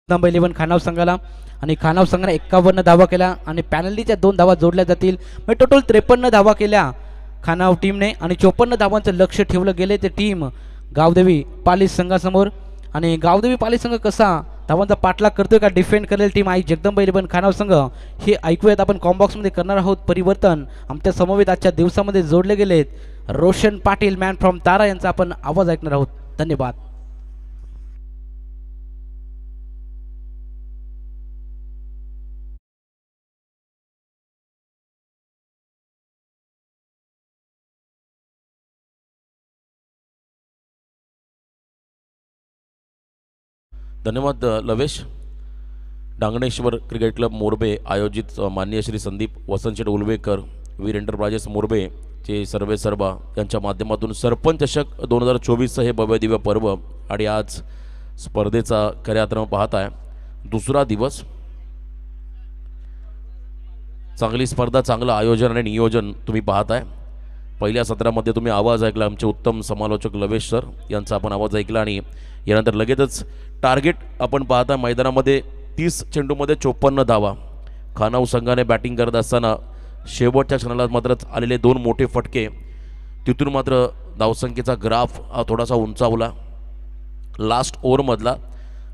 जगदंबा इलेव्हन खानापूर संघाला आणि खानापूर संघाने 51 धावा केल्या आणि पॅनल्टीच्या 2 धावा जोडल्या जातील म्हणजे टोटल 53 धावा केल्या खानाव टीमने आणि 54 धावांचं लक्ष ठेवलं गेले ते टीम गावदेवी पालिस संघासमोर. आणि गावदेवी पालिस संघ कसा धावांचा पाठलाग करतोय का डिफेंड करेल टीम आई जगदंबा 11 खानाव संघ हे ऐकूयात आपण कॉम्बॉक्समध्ये करणार आहोत परिवर्तन. आमच्या समवेत आजच्या दिवसामध्ये जोडले गेलेत रोशन पाटील मॅन फ्रॉम तारा यांचा आपण आवाज ऐकणार आहोत. धन्यवाद. धन्यवाद लवेश. डांगणेश्वर क्रिकेट क्लब मोरबे आयोजित माननीय श्री संदीप वसंतशेठ उलवेकर वीर एंटरप्राइजेस मोरबे चे सर्वे सर्वा यांच्या माध्यमातून सरपंच चषक 2024 हे भव्य दिव्य पर्व आणि आज स्पर्धेचा खऱ्या अर्थानं पाहताय दुसरा दिवस. चांगली स्पर्धा चांगलं आयोजन आणि नियोजन तुम्ही पाहताय. पहिल्या सत्रामध्ये तुम्ही आवाज ऐकला आमचे उत्तम समालोचक लवेश सर यांचा आपण आवाज ऐकला आणि यानंतर लगेचच टार्गेट आपण पाहता मैदानामध्ये 30 चेंडूमध्ये 54 धावा. खानाऊ संघाने बॅटिंग करत असताना शेवटच्या क्षणाला मात्र आलेले 2 मोठे फटके तिथून मात्र धावसंख्येचा ग्राफ हा थोडासा उंचावला लास्ट ओव्हरमधला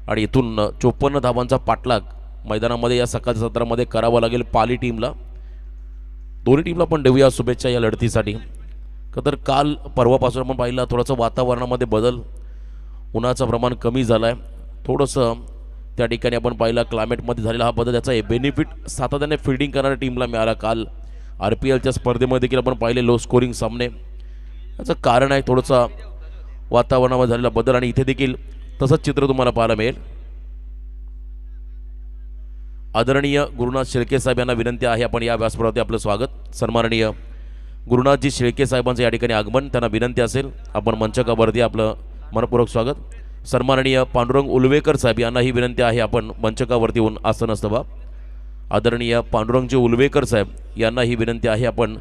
आणि इथून 54 धावांचा पाठलाग मैदानामध्ये या सकाळच्या सत्रामध्ये करावा लागेल पाली टीमला. दोन्ही टीमला पण देऊया शुभेच्छा या लढतीसाठी. तर काल परवापासून आपण पाहिलं थोडंसं वातावरणामध्ये बदल उन्हाचं प्रमाण कमी झालं आहे थोडंसं त्या ठिकाणी आपण पाहिलं क्लायमेटमध्ये झालेला हा बदल याचा बेनिफिट सातत्याने फिल्डिंग करणाऱ्या टीमला मिळाला. काल RPLच्या स्पर्धेमध्ये देखील आपण पाहिले लो स्कोरिंग सामने. याचं कारण आहे थोडंसं वातावरणामध्ये झालेला बदल आणि इथे देखील तसंच चित्र तुम्हाला पाहायला मिळेल. आदरणीय गुरुनाथ शेळके साहेब यांना विनंती आहे आपण या व्यासपीठावरती आपलं स्वागत. सन्माननीय गुरुनाथजी शेळके साहेबांचं या ठिकाणी आगमन त्यांना विनंती असेल आपण मंचकावरती आपलं मनपूर्वक स्वागत. सन्माननीय पांडुरंग उलवेकर साहेब यांनाही विनंती आहे आपण मंचकावरती येऊन आसन असतं. आदरणीय पांडुरंगजी उलवेकर साहेब यांनाही विनंती आहे आपण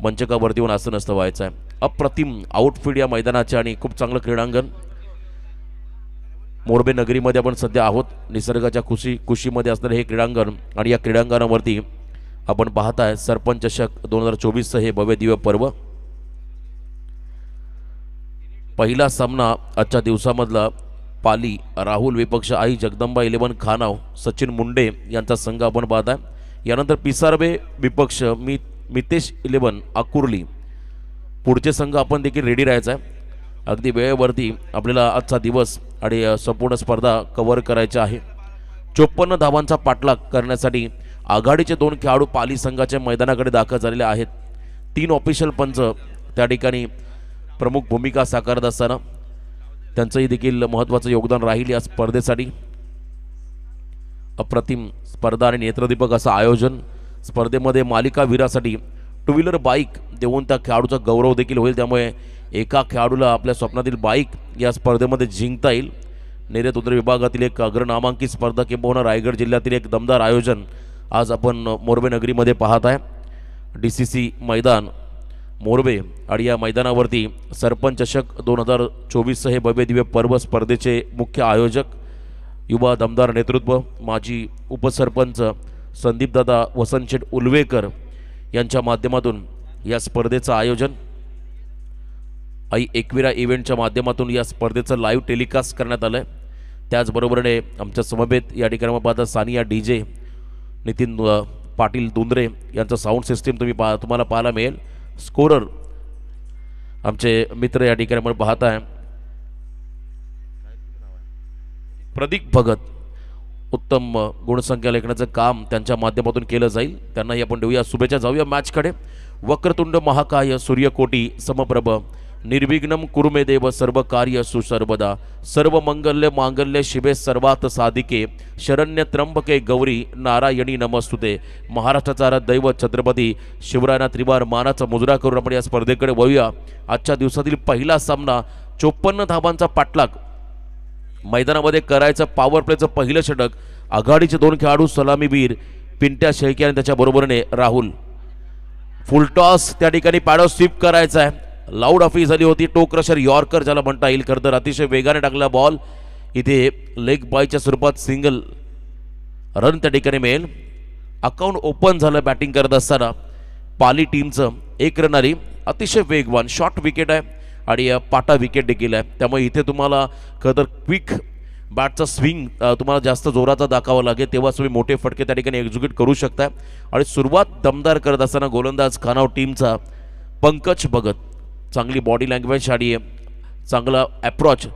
मंचकावरती येऊन आसन असतं व्हायचं आहे. अप्रतिम आउटफील्ड या मैदानाचे आणि खूप चांगलं क्रीडांगण मोरबे नगरीमध्ये आपण सध्या आहोत. निसर्गाच्या कुशीमध्ये असणारे हे क्रीडांगण आणि या क्रीडांगणावरती आपण पाहताय सरपंच चषक 2024 हे भव्य दिव्य पर्व. पहिला सामना आजच्या दिवसामधला पाली राहुल विपक्ष आई जगदंबा 11 खानाव सचिन मुंडे यांचा संघ आपण पाहताय. यानंतर पिसारवे विपक्ष मितेश 11 आकुर्ली पुढचे संघ आपण देखील रेडी राहायचा आहे. अगदी वेळेवरती आपल्याला आजचा दिवस आणि संपूर्ण स्पर्धा कव्हर करायच्या आहे. 54 धावांचा पाठलाग करण्यासाठी आघाडीचे 2 खेळाडू पाली संघाच्या मैदानाकडे दाखल झालेले आहेत. 3 ऑफिशियल पंच त्या ठिकाणी प्रमुख भूमिका साकारत असताना त्यांचंही देखील महत्त्वाचं योगदान राहील या स्पर्धेसाठी. अप्रतिम स्पर्धा आणि नेत्रदीपक असं आयोजन. स्पर्धेमध्ये मालिका वीरासाठी 2 व्हीलर बाईक देऊन त्या खेळाडूचा गौरव देखील होईल. त्यामुळे एका खेळाडूला आपल्या स्वप्नातील बाईक या स्पर्धेमध्ये जिंकता येईल. नेरेतुंद्र विभागातील एक अग्रनामांकित स्पर्धा किंबहुना रायगड जिल्ह्यातील एक दमदार आयोजन आज आपण मोरबे नगरीमध्ये पाहत आहे. DCC मैदान मोरबे आणि या मैदानावरती सरपंच चषक 2024 हे भव्य दिव्य पर्व स्पर्धेचे मुख्य आयोजक युवा दमदार नेतृत्व माजी उपसरपंच संदीपदादा वसंतशेठ उलवेकर यांच्या माध्यमातून या स्पर्धेचं आयोजन. आई एकविरा इव्हेंटच्या माध्यमातून या स्पर्धेचं लाईव्ह टेलिकास्ट करण्यात आलं आहे. त्याचबरोबरीने आमच्या समवेत या ठिकाणी पाहता सानिया DJ नितीन पाटील दुंद्रे यांचं साऊंड सिस्टीम तुम्हाला पाहायला मिळेल. स्कोरर आमचे मित्र या ठिकाणी आपण पाहताय प्रदीप भगत. उत्तम गुणसंख्या लेखनाचं काम त्यांच्या माध्यमातून केलं जाईल. त्यांनाही आपण देऊया शुभेच्छा. जाऊया मॅचकडे. वक्रतुंड महाकाय सूर्यकोटी समप्रभ निर्विघ्नम कुरुमे देव सर्व कार्य सुसर्वदा सर्व मंगल्य मांगल्य शिवे सर्वात साधिके शरण्य त्र्यंबके गौरी नारायणी नमस्तुते. महाराष्ट्राचा दैवत छत्रपती शिवरायांना त्रिवार मानाचा मुजरा करून आपण या स्पर्धेकडे वळूया. आजच्या दिवसातील पहिला सामना 54 धावांचा पाठलाग मैदानामध्ये करायचं. पॉवर प्लेचं पहिलं षटक आघाडीचे 2 खेळाडू सलामीवीर पिंट्या शेळके आणि त्याच्या बरोबरीने राहुल. फुलटॉस त्या ठिकाणी पॅडो स्वीप करायचा आहे. लाऊड ऑफी झाली होती. टो क्रशर यॉर्कर ज्याला म्हणता येईल. खरं तर अतिशय वेगाने टाकला बॉल. इथे लेग बायच्या स्वरूपात सिंगल रन त्या ठिकाणी मिळेल. अकाउंट ओपन झालं बॅटिंग करत असताना. पाली टीमचं 1 रन आली. अतिशय वेगवान शॉर्ट विकेट आहे आणि पाटा विकेट देखील आहे, त्यामुळे इथे तुम्हाला खरं तर क्विक बॅटचा स्विंग तुम्हाला जास्त जोराचा दाखवावा लागेल, तेव्हा तुम्ही मोठे फटके त्या ठिकाणी एक्झिक्यूट करू शकता. आणि सुरुवात दमदार करत असताना गोलंदाज खानाव टीमचा पंकज भगत चांगली बॉडी लँग्वेज आणि चांगला अप्रोच,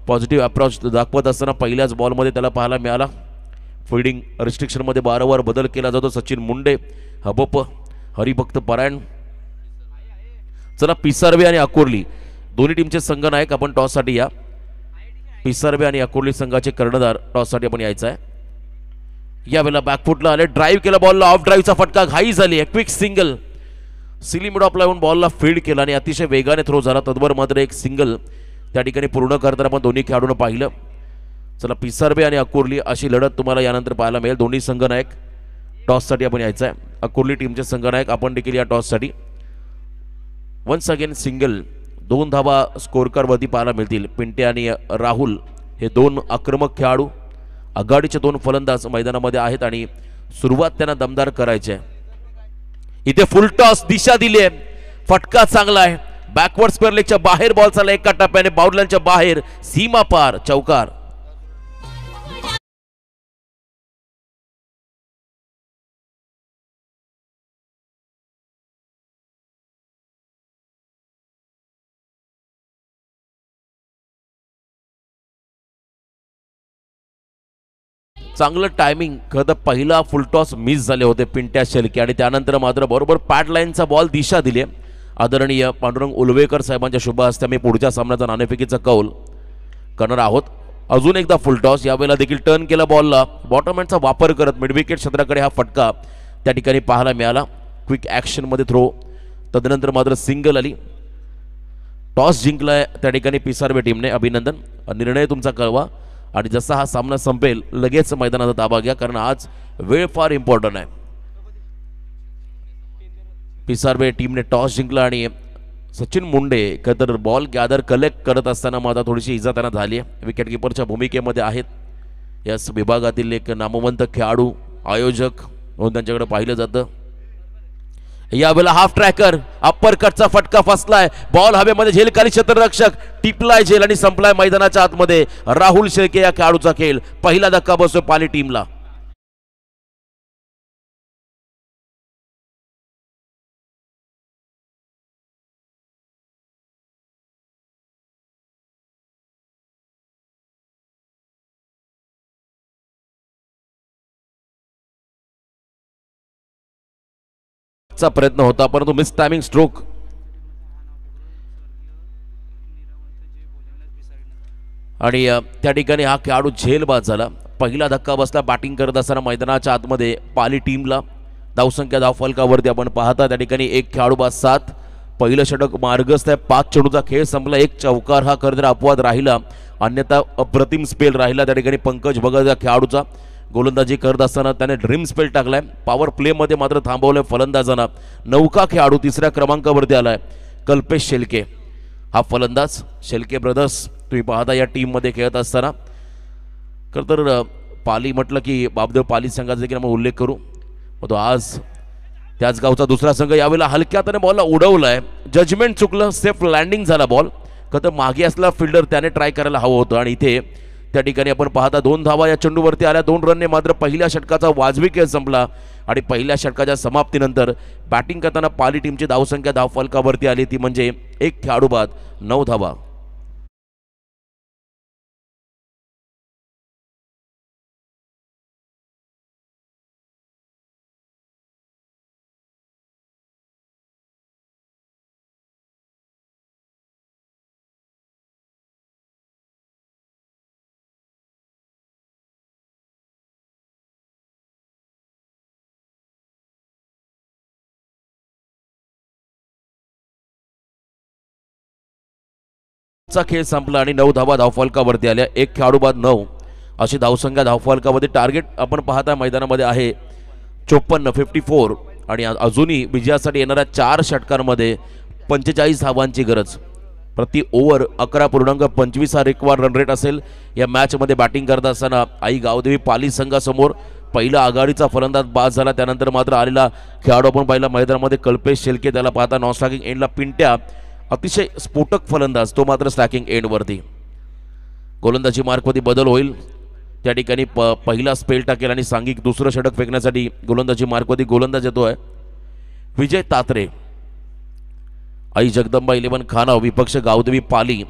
पॉझिटिव्ह अप्रोच दाखवत असताना पहिल्याच बॉलमध्ये त्याला पाहायला मिळाला. फिल्डिंग रिस्ट्रिक्शनमध्ये वारंवार बदल केला जातो. सचिन मुंडे, हबप, हरिभक्त परायण. चला पिसार्वे आणि अकोर्ली दोन्ही टीमचे संघ नायक आपण टॉससाठी या. पिसार्वे आणि अकोर्ली संघाचे कर्णधार टॉससाठी आपण यायचं आहे. यावेळेला बॅकफुटला आले, ड्राईव्ह केला बॉलला, ऑफ ड्राईव्हचा फटका, घाई झाली आहे, क्विक सिंगल सिली मिड ऑफला येऊन बॉलला फील्ड केला आणि अतिशय वेगाने थ्रो झाला. तद्वर मात्र एक सिंगल त्या ठिकाणी पूर्ण करताना आपण दोन्ही खेळाडूंना पाहिलं. चला पिसार्वे आणि अकोर्ली अशी लढत तुम्हाला यानंतर पाहायला मिळेल. दोन्ही संघ नायक टॉससाठी आपण यायचं आहे. अकोर्ली टीमचे संघ नायक आपण देखील या टॉससाठी. वन्स अगेन सिंगल, 2 धावा स्कोर कार्डवरती पाहायला मिळतील. पिंटे आणि राहुल हे 2 आक्रमक खेळाडू, आघाडीचे 2 फलंदाज मैदानामध्ये आहेत आणि सुरुवात त्यांना दमदार करायची आहे. इथे फुल टॉस दिशा दिली आहे, फटका चांगला आहे, बॅकवर्ड स्क्वेअर लेगच्या बाहेर बॉल चालला, एका टप्प्याने बाउंड्रीच्या बाहेर, सीमा पार, चौकार. चांगलं टायमिंग. खरं तर पहिला फुलटॉस मिस झाले होते पिंट्या शेलके आणि त्यानंतर मात्र बरोबर पॅड लाईनचा बॉल दिशा दिली. आदरणीय पांडुरंग उलवेकर साहेबांच्या शुभ हस्ते मी पुढच्या सामन्याचा नाणेफेकीचा कौल करणार आहोत. अजून एकदा फुलटॉस, यावेळेला देखील टर्न केला बॉलला, बॉटम हँडचा वापर करत मिडविकेट क्षेत्राकडे हा फटका त्या ठिकाणी पाहायला मिळाला. क्विक ॲक्शनमध्ये थ्रो, तदनंतर मात्र सिंगल आली. टॉस जिंकलाय त्या ठिकाणी पिसार्वे टीमने, अभिनंदन. निर्णय तुमचा कळवा आणि जसा हा सामना संपेल लगेच मैदानाचा ताबा घ्या, कारण आज वेळ फार इम्पॉर्टंट आहे. पिसार्वे टीमने टॉस जिंकला आणि सचिन मुंडे खतर बॉल गॅदर कलेक्ट करत असताना मात्र थोडीशी इजा त्यांना झाली आहे. विकेट किपरच्या भूमिकेमध्ये आहेत. याच विभागातील एक नामवंत खेळाडू, आयोजक म्हणून त्यांच्याकडे पाहिलं जातं. यावेळेला हाफ ट्रॅकर, अप्पर कटचा फटका फसलाय, बॉल हवेमध्ये झेलखाली, क्षेत्ररक्षक टिपलाय झेल आणि संपलाय मैदानाच्या आतमध्ये. राहुल शेळके या खेळाडूचा खेळ. पहिला धक्का बसतोय पाली टीमला. चा प्रयत्न होता परंतु मिस टायमिंग स्ट्रोक. आणि त्या ठिकाणी हा खेळाडू झेलबाद झाला. पहिला धक्का बसला बॅटिंग करत असताना मैदानाच्या आतमध्ये पाली टीमला. धावसंख्या धावफलकावरती आपण पाहता त्या ठिकाणी एक खेळाडू बाद 7. पहिलं षटक मार्गस्थ आहे. 5 चेंडूचा खेळ संपला. एक चौकार हा खरं तर अपवाद राहिला, अन्यथा अप्रतिम स्पेल राहिला त्या ठिकाणी पंकज भगत या खेळाडूचा. गोलंदाजी करत असताना त्याने ड्रीम स्पेल टाकलाय. पॉवर प्लेमध्ये मात्र थांबवलंय फलंदाजांना. नौका खेळाडू 3ऱ्या क्रमांकावरती आलाय कल्पेश शेलके हा फलंदाज. शेलके ब्रदर्स तुम्ही पाहता या टीममध्ये खेळत असताना. खरं तर पाली म्हटलं की बाबदेव पाली संघाचा देखील आपण उल्लेख करू. तो आज त्याच गावचा दुसरा संघ यावेळेला हलक्या हाताने बॉलला उडवलाय. जजमेंट चुकलं, सेफ लँडिंग झाला बॉल. खरं तर मागे असला फिल्डर त्याने ट्राय करायला हवं होतं आणि इथे त्या ठिकाणी आपण पाहता 2 धावा या चेंडूवरती आल्या. 2 रनने मात्र पहिल्या षटकाचा वाजवी खेळ संपला आणि पहिल्या षटकाच्या समाप्तीनंतर बॅटिंग करताना पाली टीमची धावसंख्या धावफलकावरती आली, ती म्हणजे एक खेळाडू बाद, 9 धावा. चा खेळ संपला आणि 9 धावा धावफलकावरती आल्या. एक खेळाडू बाद 9 अशी धावसंख्या धावफलकामध्ये. टार्गेट आपण पाहता मैदानामध्ये आहे 54 आणि अजूनही विजयासाठी येणाऱ्या 4 षटकांमध्ये 45 धावांची गरज. प्रति ओव्हर 11.25 हा रिक्वायर्ड रन रेट असेल. या मॅचमध्ये बॅटिंग करत असताना आई गावदेवी पाली संघासमोर पहिला आघाडीचा फलंदाज बाद झाला. त्यानंतर मात्र आलेला खेळाडू आपण पाहिला मैदानामध्ये कल्पेश शेलके, त्याला पाहता नॉन स्ट्रायकिंग एंडला पिंट्या, अतिशय स्फोटक फलंदाज, तो मात्र स्ट्रायकिंग एंडवरती. गोलंदाजी मार्कमध्ये बदल होईल. त्या ठिकाणी पहिला स्पेल टाकेल आणि सांघिक दुसरं षटक फेकण्यासाठी गोलंदाजी मार्कमध्ये गोलंदाज येतो आहे विजय तात्रे. आई जगदंबा 11 खानाव विपक्ष गावदेवी पाली,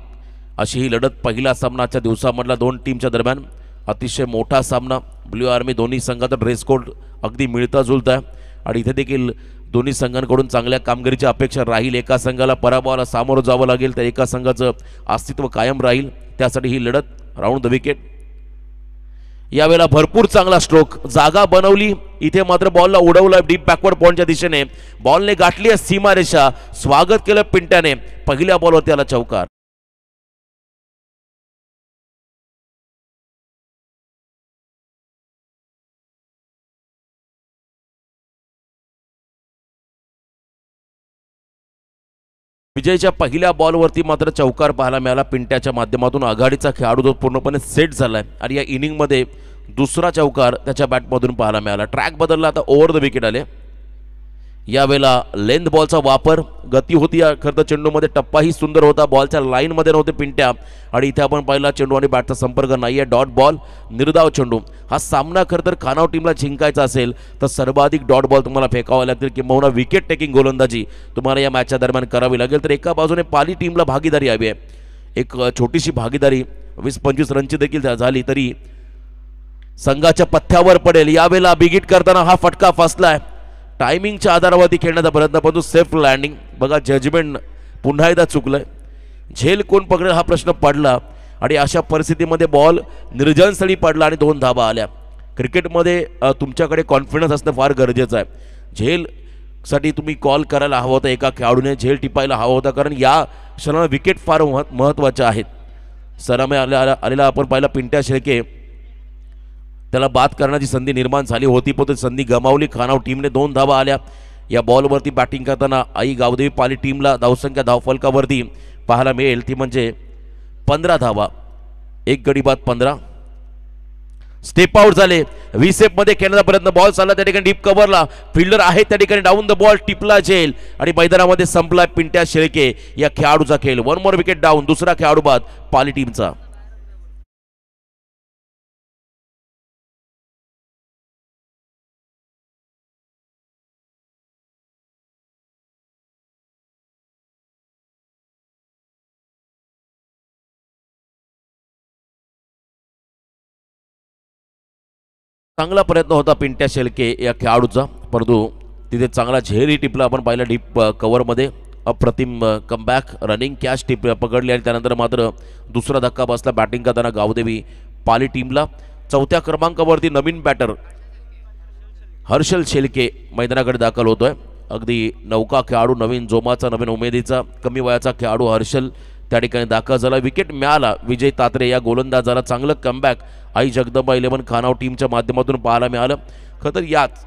अशी ही लढत पहिला सामनाच्या दिवसामधला दोन टीमच्या दरम्यान. अतिशय मोठा सामना. ब्ल्यू आर्मी दोन्ही संघाचा ड्रेस कोड अगदी मिळता जुळता आहे आणि इथे देखील दोन्ही संघांकडून चांगल्या कामगिरीची अपेक्षा राहील. एका संघाला पराभवाला सामोरं जावं लागेल तर एका संघाचं अस्तित्व कायम राहील. त्यासाठी ही लढत राऊंड द विकेट. यावेळेला भरपूर चांगला स्ट्रोक, जागा बनवली, इथे मात्र बॉलला उडवलं डीप बॅकवर्ड पॉइंटच्या दिशेने. बॉलने गाठली आहे सीमारेषा, स्वागत केलं पिंट्याने. पहिल्या बॉलवरती आला चौकार. विजयच्या पहिल्या बॉलवरती मात्र चौकार पाहायला मिळाला पिंट्याच्या माध्यमातून. आघाडीचा खेळाडू जो पूर्णपणे सेट झालाय आणि या इनिंगमध्ये दुसरा चौकार त्याच्या बॅटमधून पाहायला मिळाला. ट्रॅक बदलला, आता ओव्हर द विकेट आले. यावेळेला लेंथ बॉलचा वापर, गती होती या खरं तर चेंडूमध्ये, टप्पाही सुंदर होता. बॉलच्या लाईनमध्ये नव्हते पिंट्या आणि इथे आपण पाहिला चेंडू आणि बॅटचा संपर्क नाही आहे. डॉट बॉल, निर्धाव चेंडू. हा सामना खरं तर खानाव टीमला जिंकायचा असेल तर सर्वाधिक डॉट बॉल तुम्हाला फेकावा लागतील किंवा विकेट टेकिंग गोलंदाजी तुम्हाला या मॅचच्या दरम्यान करावी लागेल. तर एका बाजूने पाली टीमला भागीदारी हवी आहे. एक छोटीशी भागीदारी 20-25 रनची देखील झाली तरी संघाच्या पथ्यावर पडेल. यावेळेला बिगिट करताना हा फटका फसलाय. टायमिंगच्या आधारावरती खेळण्याचा प्रयत्न, परंतु सेफ लँडिंग. बघा जजमेंट पुन्हा एकदा चुकलंय. झेल कोण पकडेल हा प्रश्न पडला आणि अशा परिस्थितीमध्ये बॉल निर्जनस्थळी पडला आणि 2 धाबा आल्या. क्रिकेटमध्ये तुमच्याकडे कॉन्फिडन्स असणं फार गरजेचं आहे. झेलसाठी तुम्ही कॉल करायला हवा होता, एका खेळाडूने झेल टिपायला हवा होता, कारण या क्षणाला विकेट फार महत्त्वाच्या आहेत. सरामे आलेला आपण पाहिला पिंट्या शेळके, त्याला बाद करण्याची संधी निर्माण झाली होती पण ती संधी गमावली. खानाव टीमने 2 धावा आल्या. या बॉलवरती बॅटिंग करताना आई गावदेवी पाली टीमला धावसंख्या धावफलकावरती पाहायला मिळेल ती म्हणजे 15 धावा. एक गडी बाद 15. स्टेप आउट झाले. व्हीसेप मध्ये खेळण्याचा प्रयत्न, बॉल चालला त्या ठिकाणी डीप कव्हरला, फिल्डर आहे त्या ठिकाणी, डाऊन द बॉल, टिपला झेल आणि मैदानामध्ये संपला पिंट्या शेळके या खेळाडूचा खेळ. 1 मोर विकेट डाऊन, दुसरा खेळाडू बाद पाली टीमचा. चांगला प्रयत्न होता पिंट्या शेळके या खेळाडूचा, परंतु तिथे चांगला झेलही टिपला. आपण पाहिलं डीप कव्हरमध्ये. अप्रतिम कमबॅक, रनिंग कॅच टिप पकडली आणि त्यानंतर मात्र दुसरा धक्का बसला बॅटिंग करताना गावदेवी पाली टीमला. 4थ्या क्रमांकावरती नवीन बॅटर हर्षल शेळके मैदानाकडे दाखल होतोय. अगदी नौका खेळाडू, नवीन जोमाचा, नवीन उमेदीचा, कमी वयाचा खेळाडू हर्षल त्या ठिकाणी दाखल झाला. विकेट मिळाला विजय तात्रे या गोलंदाजाला. चांगलं कमबॅक आई जगदंबा 11 खानाव टीमच्या माध्यमातून पाहायला मिळालं. खरं तर याच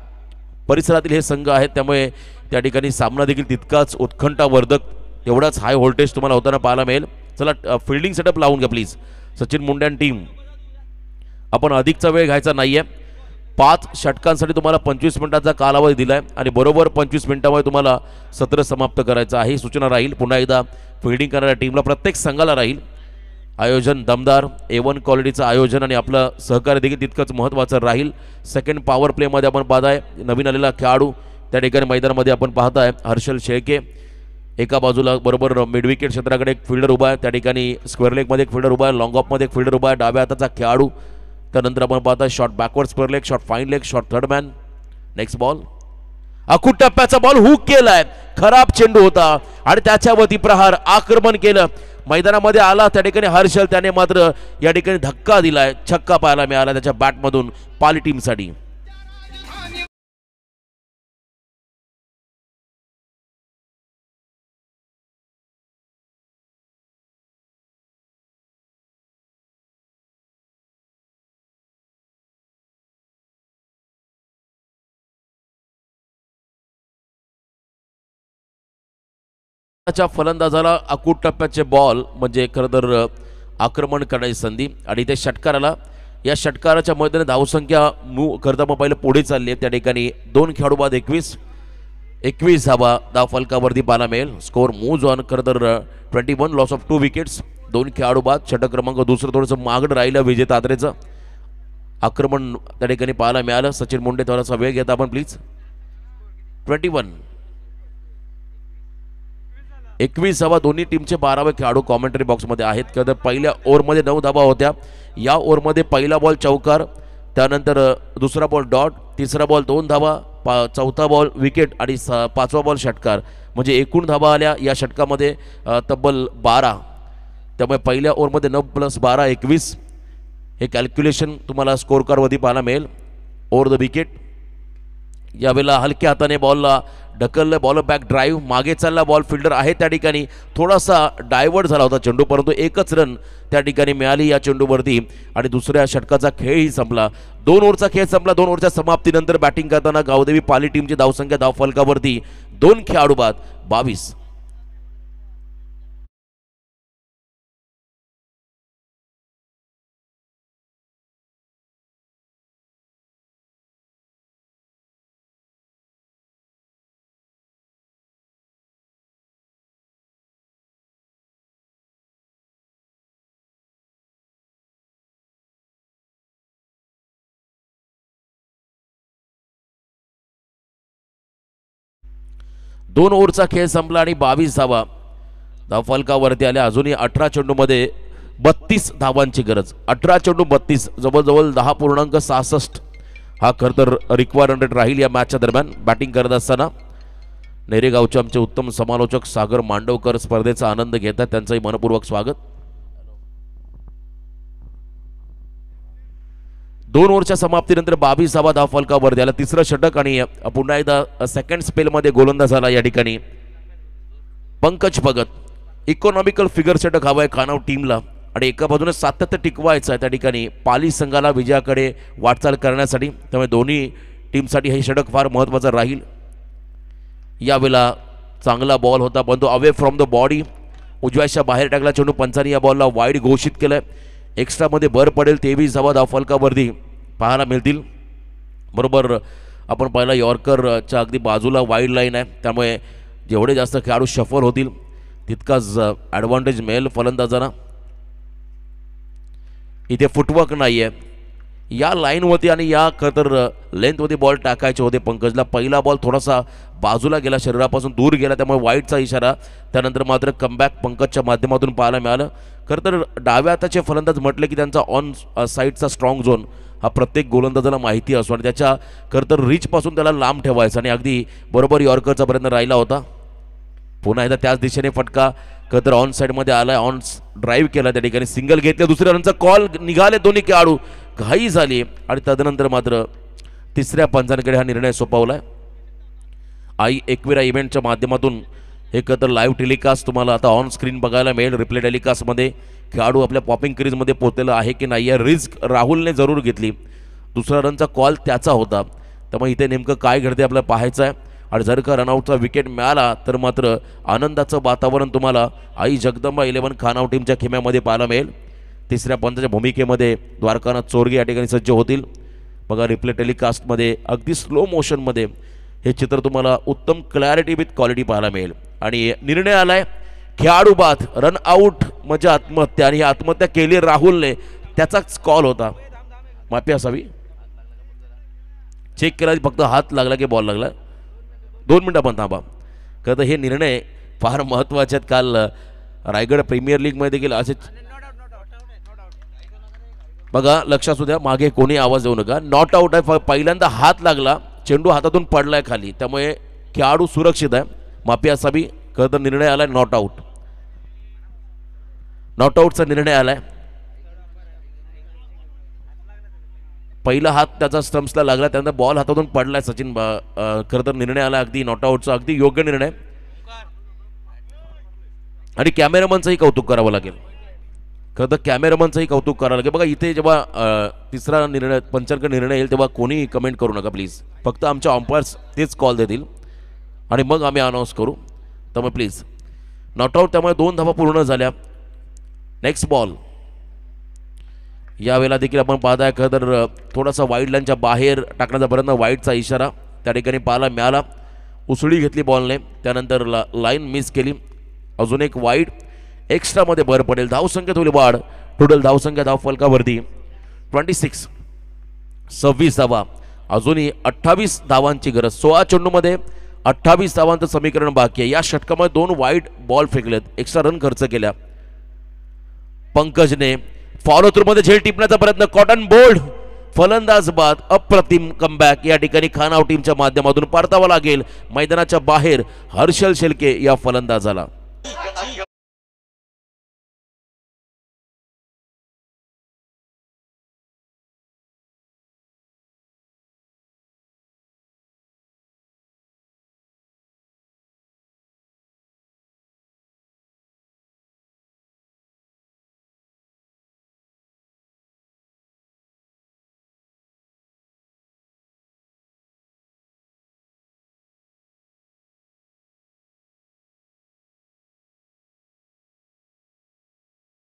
परिसरातील हे संघ आहेत त्यामुळे त्या ठिकाणी सामना देखील तितकाच उत्कंठावर्धक, तेवढाच हाय व्होल्टेज तुम्हाला होताना पाहायला मिळेल. चला फिल्डिंग सेटअप लावून घ्या प्लीज. सचिन मुंड्यान टीम, आपण अधिकचा वेळ घ्यायचा नाहीये. 5 षटकांसाठी तुम्हाला 25 मिनिटाचा कालावधी दिलाय आणि बरोबर 25 मिनिटांमध्ये तुम्हाला सत्र समाप्त करायचं आहे. सूचना राहील पुन्हा एकदा फिल्डिंग करणाऱ्या टीमला, प्रत्येक संघाला राहील. आयोजन दमदार, A1 क्वालिटीचं आयोजन आणि आपलं सहकार्य देखील तितकंच महत्त्वाचं राहील. सेकंड पॉवर प्लेमध्ये आपण पाहताय नवीन आलेला खेळाडू त्या ठिकाणी मैदानामध्ये आपण पाहताय हर्षल शेळके. एका बाजूला बरोबर मिड विकेट क्षेत्राकडे एक फिल्डर उभा आहे, त्या ठिकाणी स्क्वेअर लेगमध्ये एक फिल्डर उभा आहे, लॉंग ऑफमध्ये एक फिल्डर उभा आहे, डाव्या हाताचा खेळाडू. त्यानंतर आपण पाहताय shot backward square leg, shot fine leg, shot third man. Next ball, अखूट टप्प्याचा बॉल हुक केलाय, खराब चेंडू होता आणि त्याच्यावरती प्रहार आक्रमण केलं. मैदानामध्ये आला त्या ठिकाणी हर्षल, त्याने मात्र या ठिकाणी धक्का दिलाय. छक्का पाहायला मिळाला त्याच्या बॅटमधून पाली टीमसाठी. च्या फलंदाजाला अकूट टप्प्याचे बॉल म्हणजे खरं तर आक्रमण करण्याची संधी आणि ते षटकाराला या षटकाराच्या मदतीने धावसंख्या खरं तर मग पहिलं पुढे चालली आहे. त्या ठिकाणी 2 खेळाडू बाद 21 धावा धाव फलकावरती पाहायला मिळेल. स्कोर मूव्ज ऑन खरं तर 21 लॉस ऑफ 2 विकेट्स. 2 खेळाडू बाद. षटक क्रमांक दुसरं थोडंसं मागणं राहिलं विजेता आत्रेचं. आक्रमण त्या ठिकाणी पाहायला मिळालं. सचिन मुंडे थोडासा वेळ घेता आपण प्लीज. 21 धावा दोन्ही टीमचे 12वे खेळाडू कॉमेंटरी बॉक्समध्ये आहेत. तर पहिल्या ओव्हरमध्ये 9 धावा होत्या. या ओव्हरमध्ये पहिला बॉल चौकार, त्यानंतर दुसरा बॉल डॉट, तिसरा बॉल 2 धावा, चौथा बॉल विकेट आणि 5वा बॉल षटकार. म्हणजे एकूण धावा आल्या या षटकामध्ये तब्बल 12. त्यामुळे पहिल्या ओव्हरमध्ये 9 + 12 21 हे कॅल्क्युलेशन तुम्हाला स्कोर कार्डवरती पाहायला मिळेल. Over the wicket. यावेळेला हलक्या हाताने बॉलला ढकललं. बॉल बॅक ड्राईव्ह, मागे चालला बॉल. फिल्डर आहे त्या ठिकाणी. थोडासा डायव्हर्ट झाला होता चेंडू, परंतु एकच रन त्या ठिकाणी मिळाली या चेंडूवरती आणि दुसऱ्या षटकाचा खेळही संपला. 2 ओव्हरचा खेळ संपला. 2 ओव्हरच्या समाप्तीनंतर बॅटिंग करताना गावदेवी पाली टीमची धावसंख्या धावफलकावरती 2 खेळाडू बाद 22. दोन ओव्हरचा खेळ संपला आणि 22 धावा धावफलकावरती आल्या. अजूनही 18 चेंडूमध्ये 32 धावांची गरज. 18 चेंडू 32, जवळजवळ 10.66 हा खरं तर रिक्वायर रन रेट राहील या मॅचच्या दरम्यान. बॅटिंग करत असताना नेरेगावचे आमचे उत्तम समालोचक सागर मांडवकर स्पर्धेचा आनंद घेतात. त्यांचंही मनपूर्वक स्वागत. 2 ओव्हरच्या समाप्तीनंतर 22 धावा धावफलकावरती आला. तिसरं षटक आणि पुन्हा एकदा सेकंड स्पेलमध्ये गोलंदाज झाला या ठिकाणी पंकज भगत. इकॉनॉमिकल फिगर षटक हवा आहे खानाव टीमला आणि एका बाजूने सातत्य टिकवायचं आहे त्या ठिकाणी पाली संघाला विजयाकडे वाटचाल करण्यासाठी. त्यामुळे दोन्ही टीमसाठी हे षटक फार महत्त्वाचं राहील. यावेळेला चांगला बॉल होता, परंतु अवे फ्रॉम द बॉडी उजव्याच्या बाहेर टाकला चेंडू. पंचांनी या बॉलला वाईड घोषित केलंय. एक्स्ट्रामध्ये भर पडेल. 23 धावा धावफलकावरती पाहायला मिळतील. बरोबर आपण पाहिला यॉर्करच्या अगदी बाजूला वाईड लाईन आहे, त्यामुळे जेवढे जास्त खेळाडू शफल होतील तितकाच ॲडव्हान्टेज मिळेल फलंदाजांना. इथे फुटवर्क नाही आहे या लाईनवरती आणि या खरं तर लेंथवरती बॉल टाकायचे होते पंकजला. पहिला बॉल थोडासा बाजूला गेला, शरीरापासून दूर गेला, त्यामुळे वाईडचा इशारा. त्यानंतर मात्र कमबॅक पंकजच्या माध्यमातून पाहायला मिळालं. खरं तर डाव्या हाताचे फलंदाज म्हटले की त्यांचा ऑन साईडचा स्ट्रॉंग झोन हा प्रत्येक गोलंदाजाला माहिती असतो आणि त्याच्या खरं तर रीचपासून त्याला लांब ठेवायचं आणि अगदी बरोबर यॉर्करचा प्रयत्न राहिला होता. पुन्हा एकदा त्याच दिशेने फटका खरं तर ऑन साईडमध्ये आला. ऑन ड्राईव्ह केला, त्या ठिकाणी सिंगल घेतलं. दुसऱ्या रनचा कॉल निघाले दोन्ही खेळाडू. घाई झाली आणि तदनंतर मात्र तिसऱ्या पंचांकडे हा निर्णय सोपवलाय. आई एकविरा इव्हेंटच्या माध्यमातून हे तर लाईव्ह टेलिकास्ट तुम्हाला आता ऑन स्क्रीन बघायला मिळेल. रिप्ले टेलिकास्टमध्ये खेळाडू आपल्या पॉपिंग क्रीजमध्ये पोहोचलेला आहे की नाही या रिस्क राहुलने जरूर घेतली. दुसरा रनचा कॉल त्याचा होता, त्यामुळे इथे नेमकं काय घडते आपल्याला पाहायचं आहे. आणि जर का रनआउटचा विकेट मिळाला तर मात्र आनंदाचं वातावरण तुम्हाला आई जगदंबा 11 खानाव टीमच्या खेम्यामध्ये पाहायला मिळेल. तिसऱ्या पंचाच्या भूमिकेमध्ये द्वारकानाथ चोरगे या ठिकाणी सज्ज होतील. बघा रिप्ले टेलिकास्टमध्ये अगदी स्लो मोशनमध्ये हे चित्र तुम्हाला उत्तम क्लॅरिटी विथ क्वालिटी पाहायला मिळेल. आणि निर्णय आलाय खेळाडू बाद, रन आऊट म्हणजे आत्महत्या आणि ही आत्महत्या केली राहुलने, त्याचाच कॉल होता. माफी असावी. चेक केला फक्त हात लागला की बॉल लागला. 2 मिनटं पण थांबा. खरं तर हे निर्णय फार महत्त्वाचे आहेत. काल रायगड प्रीमियर लीगमध्ये देखील असेच बघा लक्षात असू द्या, मागे कोणी आवाज देऊ नका. नॉट आऊट आहे. पहिल्यांदा हात लागला, चेंडू हातातून पडलाय खाली, त्यामुळे खेळाडू सुरक्षित आहे. माफी असावी. खरं तर निर्णय आलाय नॉट आऊट. नॉट आऊटचा निर्णय आलाय. पहिला हात त्याचा स्टम्प्सला लागला, त्यानंतर बॉल हातातून पडलाय सचिन. खरं तर निर्णय आला अगदी नॉट आऊटचा, अगदी योग्य निर्णय. आणि कॅमेरामनचंही कौतुक करावं लागेल. खरं तर कॅमेरामनचंही कौतुक करावं लागेल. बघा इथे जेव्हा तिसरा निर्णय पंचांकडे निर्णय येईल तेव्हा कोणीही कमेंट करू नका प्लीज. फक्त आमच्या अंपायर्स तेच कॉल देतील आणि मग आम्ही अनाऊन्स करू. त्यामुळे प्लीज नॉटआउट, त्यामुळे 2 धावा पूर्ण झाल्या. Next ball. यावेळेला देखील आपण पाहताय खरं तर थोडासा वाईड लाईनच्या बाहेर टाकण्याचा प्रयत्न, वाईडचा इशारा त्या ठिकाणी पाहायला मिळाला. उसळी घेतली बॉलने, त्यानंतर लाईन मिस केली. अजून एक वाईड, एक्स्ट्रामध्ये भर पडेल. धावसंख्येत होईल वाढ. टोटल धावसंख्या धावफलकावरती 26. 26 धावा. अजूनही 28 धावांची गरज. 16 चेंडूमध्ये 28 धावांचं समीकरण बाकी आहे. या षटकामध्ये 2 वाईड बॉल फेकलेत, एक्स्ट्रा रन खर्च केल्या. पंकजने फॉलो थ्रू मध्ये झेल टिपण्याचा प्रयत्न. कॉटन बोल्ड फलंदाज बाद. अप्रतिम कमबॅक या ठिकाणी खानाव टीमच्या माध्यमातून परतावा लागेल मैदानाच्या बाहेर हर्षल शेलके या फलंदाजाला.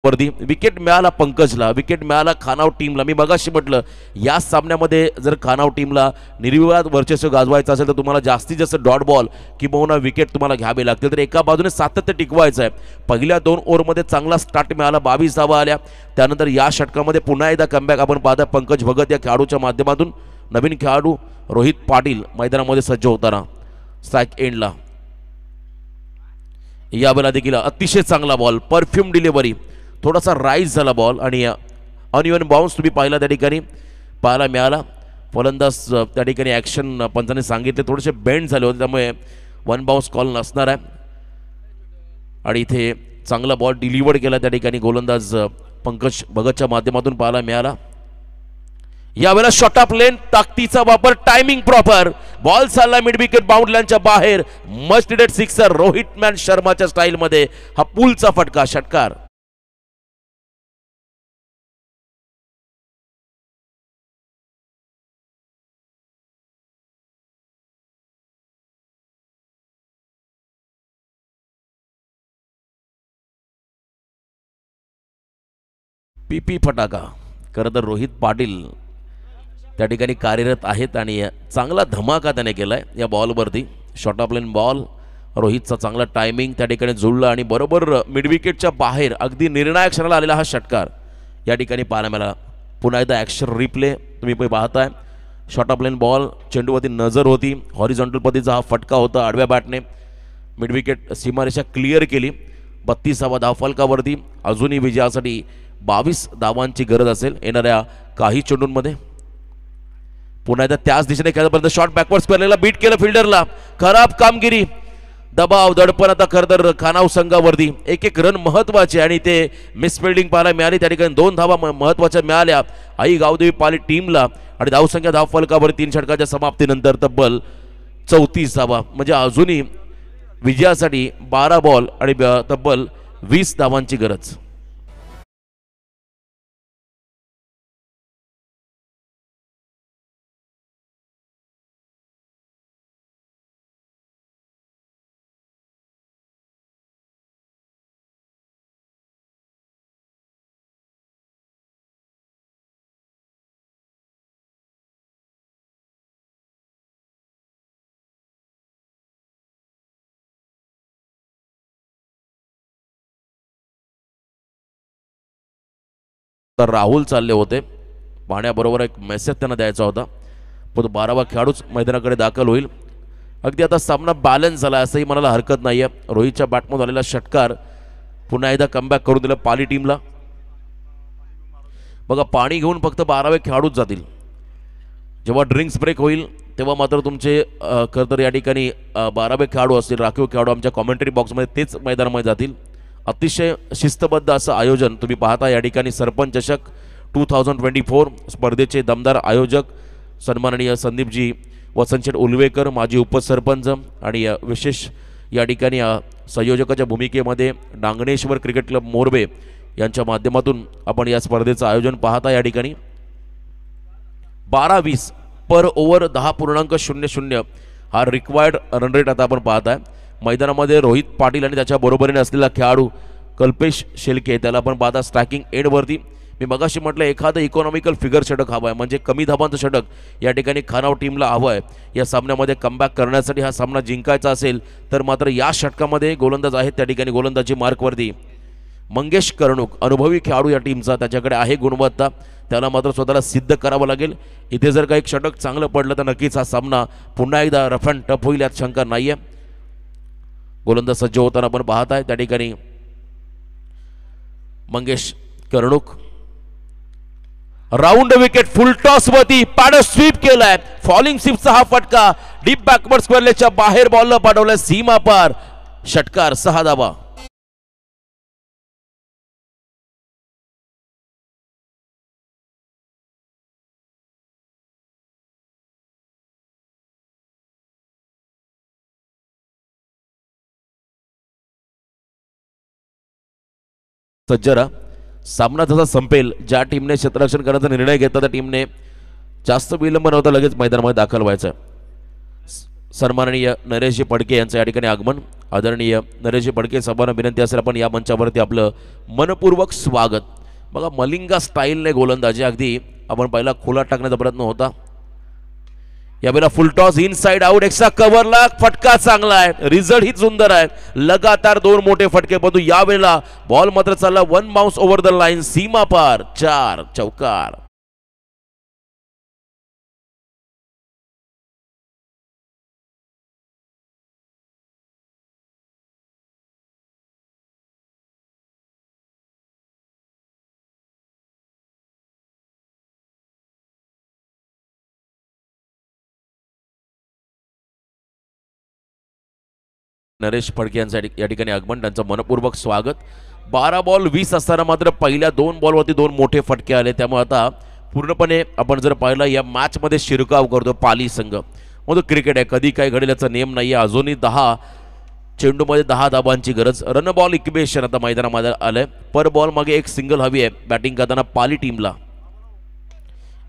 वरती विकेट मिळाला पंकजला, विकेट मिळाला खानाव टीमला. मी मगाशी म्हटलं या सामन्यामध्ये जर खानाव टीमला निर्विवाद वर्चस्व गाजवायचं असेल तर तुम्हाला जास्तीत जास्त डॉट बॉल किंवा विकेट तुम्हाला घ्यावे लागतील. तर एका बाजूने सातत्य टिकवायचं आहे. पहिल्या 2 ओव्हरमध्ये चांगला स्टार्ट मिळाला, 22 धावा आल्या. त्यानंतर या षटकामध्ये पुन्हा एकदा कमबॅक आपण पाहता. पंकज भगत या खेळाडूच्या माध्यमातून नवीन खेळाडू रोहित पाटील मैदानामध्ये सज्ज होताना स्ट्राईक एंडला. यावेळेला देखील अतिशय चांगला बॉल, परफ्यूम डिलिव्हरी, थोडासा राईज झाला बॉल आणि अनइव्हन बाउन्स तुम्ही पाहिला त्या ठिकाणी पाहायला मिळाला. फलंदाज त्या ठिकाणी ॲक्शन पंचाने सांगितले थोडेसे बेंड झाले होते, त्यामुळे 1 बाउन्स कॉल नसणार आहे. आणि इथे चांगला बॉल डिलिव्हर्ड केला त्या ठिकाणी गोलंदाज पंकज भगतच्या माध्यमातून पाहायला मिळाला. यावेळेला शॉट ऑफ लेन, ताकदीचा वापर, टायमिंग प्रॉपर. बॉल चालला मिड विकेट बाउंड्रीच्या बाहेर. Must needed sixer Rohit man शर्माच्या स्टाईलमध्ये हा पुलचा फटका, षटकार. पीपी फटाका. खरं तर रोहित पाटील त्या ठिकाणी कार्यरत आहेत आणि चांगला धमाका त्याने केलाय या बॉलवरती. शॉर्ट ऑफ लाईन बॉल, रोहितचा चांगला टायमिंग त्या ठिकाणी जुळला आणि बरोबर मिडविकेटच्या बाहेर अगदी निर्णायक क्षणाला आलेला हा षटकार या ठिकाणी पाहायला मिळाला. पुन्हा एकदा ॲक्शन रिप्ले तुम्ही पाहताय. शॉर्ट ऑफ लाईन बॉल, चेंडूवरती नजर होती, हॉरिझॉन्टल पद्धतीचा हा फटका होता. आडव्या बॅटने मिडविकेट सीमारेषा क्लिअर केली. 32वा धावफलकावरती. अजूनही विजयासाठी 22 धावांची गरज असेल येणाऱ्या काही चेंडूंमध्ये. पुन्हा एकदा त्याच दिशेने खेळापर्यंत शॉट बॅकवर्ड स्क्वेअरला बीट केलं फिल्डरला. खराब कामगिरी, दबाव, दडपण आता खरं तर खानाव संघावरती. एक रन महत्वाचे आणि ते मिसफिल्डिंग पाहायला मिळाली. त्या ठिकाणी 2 धावा महत्वाच्या मिळाल्या आई गावदेवी पाली टीमला. आणि धावसंख्या धावफलकावर 3 षटकाच्या समाप्तीनंतर तब्बल 34 धावा. म्हणजे अजूनही विजयासाठी 12 बॉल आणि तब्बल 20 धावांची गरज. तर राहुल चालले होते पाण्याबरोबर, एक मेसेज त्यांना द्यायचा होता. पण 12वा खेळाडूच मैदानाकडे दाखल होईल. अगदी आता सामना बॅलन्स झाला असंही म्हणायला हरकत नाही आहे. रोहितच्या बॅटमधून आलेला षटकार पुन्हा एकदा कमबॅक करून दिला पाली टीमला. बघा पाणी घेऊन फक्त 12वे खेळाडूच जातील. जेव्हा ड्रिंक्स ब्रेक होईल तेव्हा मात्र तुमचे खरं तर या ठिकाणी 12वे खेळाडू असतील, राखीव खेळाडू आमच्या कॉमेंटरी बॉक्समध्ये तेच मैदानामध्ये जातील. अतिशय शिस्तबद्ध असं आयोजन तुम्ही पाहता या ठिकाणी. सरपंच चषक 2024 स्पर्धेचे दमदार आयोजक सन्माननीय संदीपजी वसंतशेठ उलवेकर, माजी उपसरपंच, आणि विशेष या ठिकाणी संयोजकाच्या भूमिकेमध्ये डांगणेश्वर क्रिकेट क्लब मोरबे यांच्या माध्यमातून आपण या स्पर्धेचं आयोजन पाहता. या ठिकाणी 12-20 पर ओव्हर 10.00 हा रिक्वायर्ड रन रेट आता आपण पाहताय. मैदानामध्ये रोहित पाटील आणि त्याच्या बरोबरीने असलेला खेळाडू कल्पेश शेलके, त्याला पण पाहता स्ट्रायकिंग एंडवरती. मी मगाशी म्हटलं एखादं इकॉनॉमिकल फिगर षटक हवं आहे, म्हणजे कमी धाबांचं षटक या ठिकाणी खानाव टीमला हवं आहे. या सामन्यामध्ये कमबॅक करण्यासाठी हा सामना जिंकायचा असेल तर मात्र या षटकामध्ये गोलंदाज आहेत त्या ठिकाणी गोलंदाजी मार्कवरती मंगेश कर्णुक, अनुभवी खेळाडू या टीमचा, त्याच्याकडे आहे गुणवत्ता, त्याला मात्र स्वतःला सिद्ध करावं लागेल. इथे जर का एक षटक चांगलं पडलं तर नक्कीच हा सामना पुन्हा एकदा रफ अँड टफ होईल, यात शंका नाही आहे. गोलंदाज सज्ज होताना आपण पाहत आहे त्या ठिकाणी Mangesh Karnuk. Round wicket full toss वरती पॅडर स्वीप केलाय, फॉलिंग स्वीपचा हा फटका डीप बॅकवर्ड स्क्वेअरलेसच्या बाहेर बॉलला पाठवलाय सीमा पार, षटकार 6 धावा. सज्जरा सामना जसा संपेल, ज्या टीमने क्षेत्ररक्षण करण्याचा निर्णय घेतला त्या टीमने जास्त विलंब नव्हता लगेच मैदानामध्ये दाखल व्हायचं. सन्माननीय नरेशजी पडके यांचं या ठिकाणी आगमन. आदरणीय नरेशजी पडके साहेबांना विनंती असेल आपण या मंचावरती आपलं मनपूर्वक स्वागत. बघा मलिंगा स्टाईलने गोलंदाजी अगदी आपण पहिला खोला टाकण्याचा प्रयत्न होता. यावेळेला full toss inside out, extra कव्हरला फटका चांगला आहे, रिझल्ट ही सुंदर आहे. लगातार 2 मोठे फटके, परंतु यावेळेला बॉल मात्र चालला 1 बाउन्स ओव्हर द लाईन, सीमा पार, 4 चौकार. नरेश फडके यांचं या ठिकाणी आगमन, त्यांचं मनपूर्वक स्वागत. 12 बॉल 20 असताना मात्र पहिल्या 2 बॉलवरती 2 मोठे फटके आले, त्यामुळे आता पूर्णपणे आपण जर पाहिलं या मॅचमध्ये शिरकाव करतो पाली संघ. मग क्रिकेट आहे, कधी काय घडेल याचा नियम नाही आहे. अजूनही 10 चेंडूमध्ये 10 धाबांची गरज. रन बॉल इक्वेशन आता मैदानामध्ये आलंय, पर बॉल मागे 1 सिंगल हवी आहे बॅटिंग करताना पाली टीमला.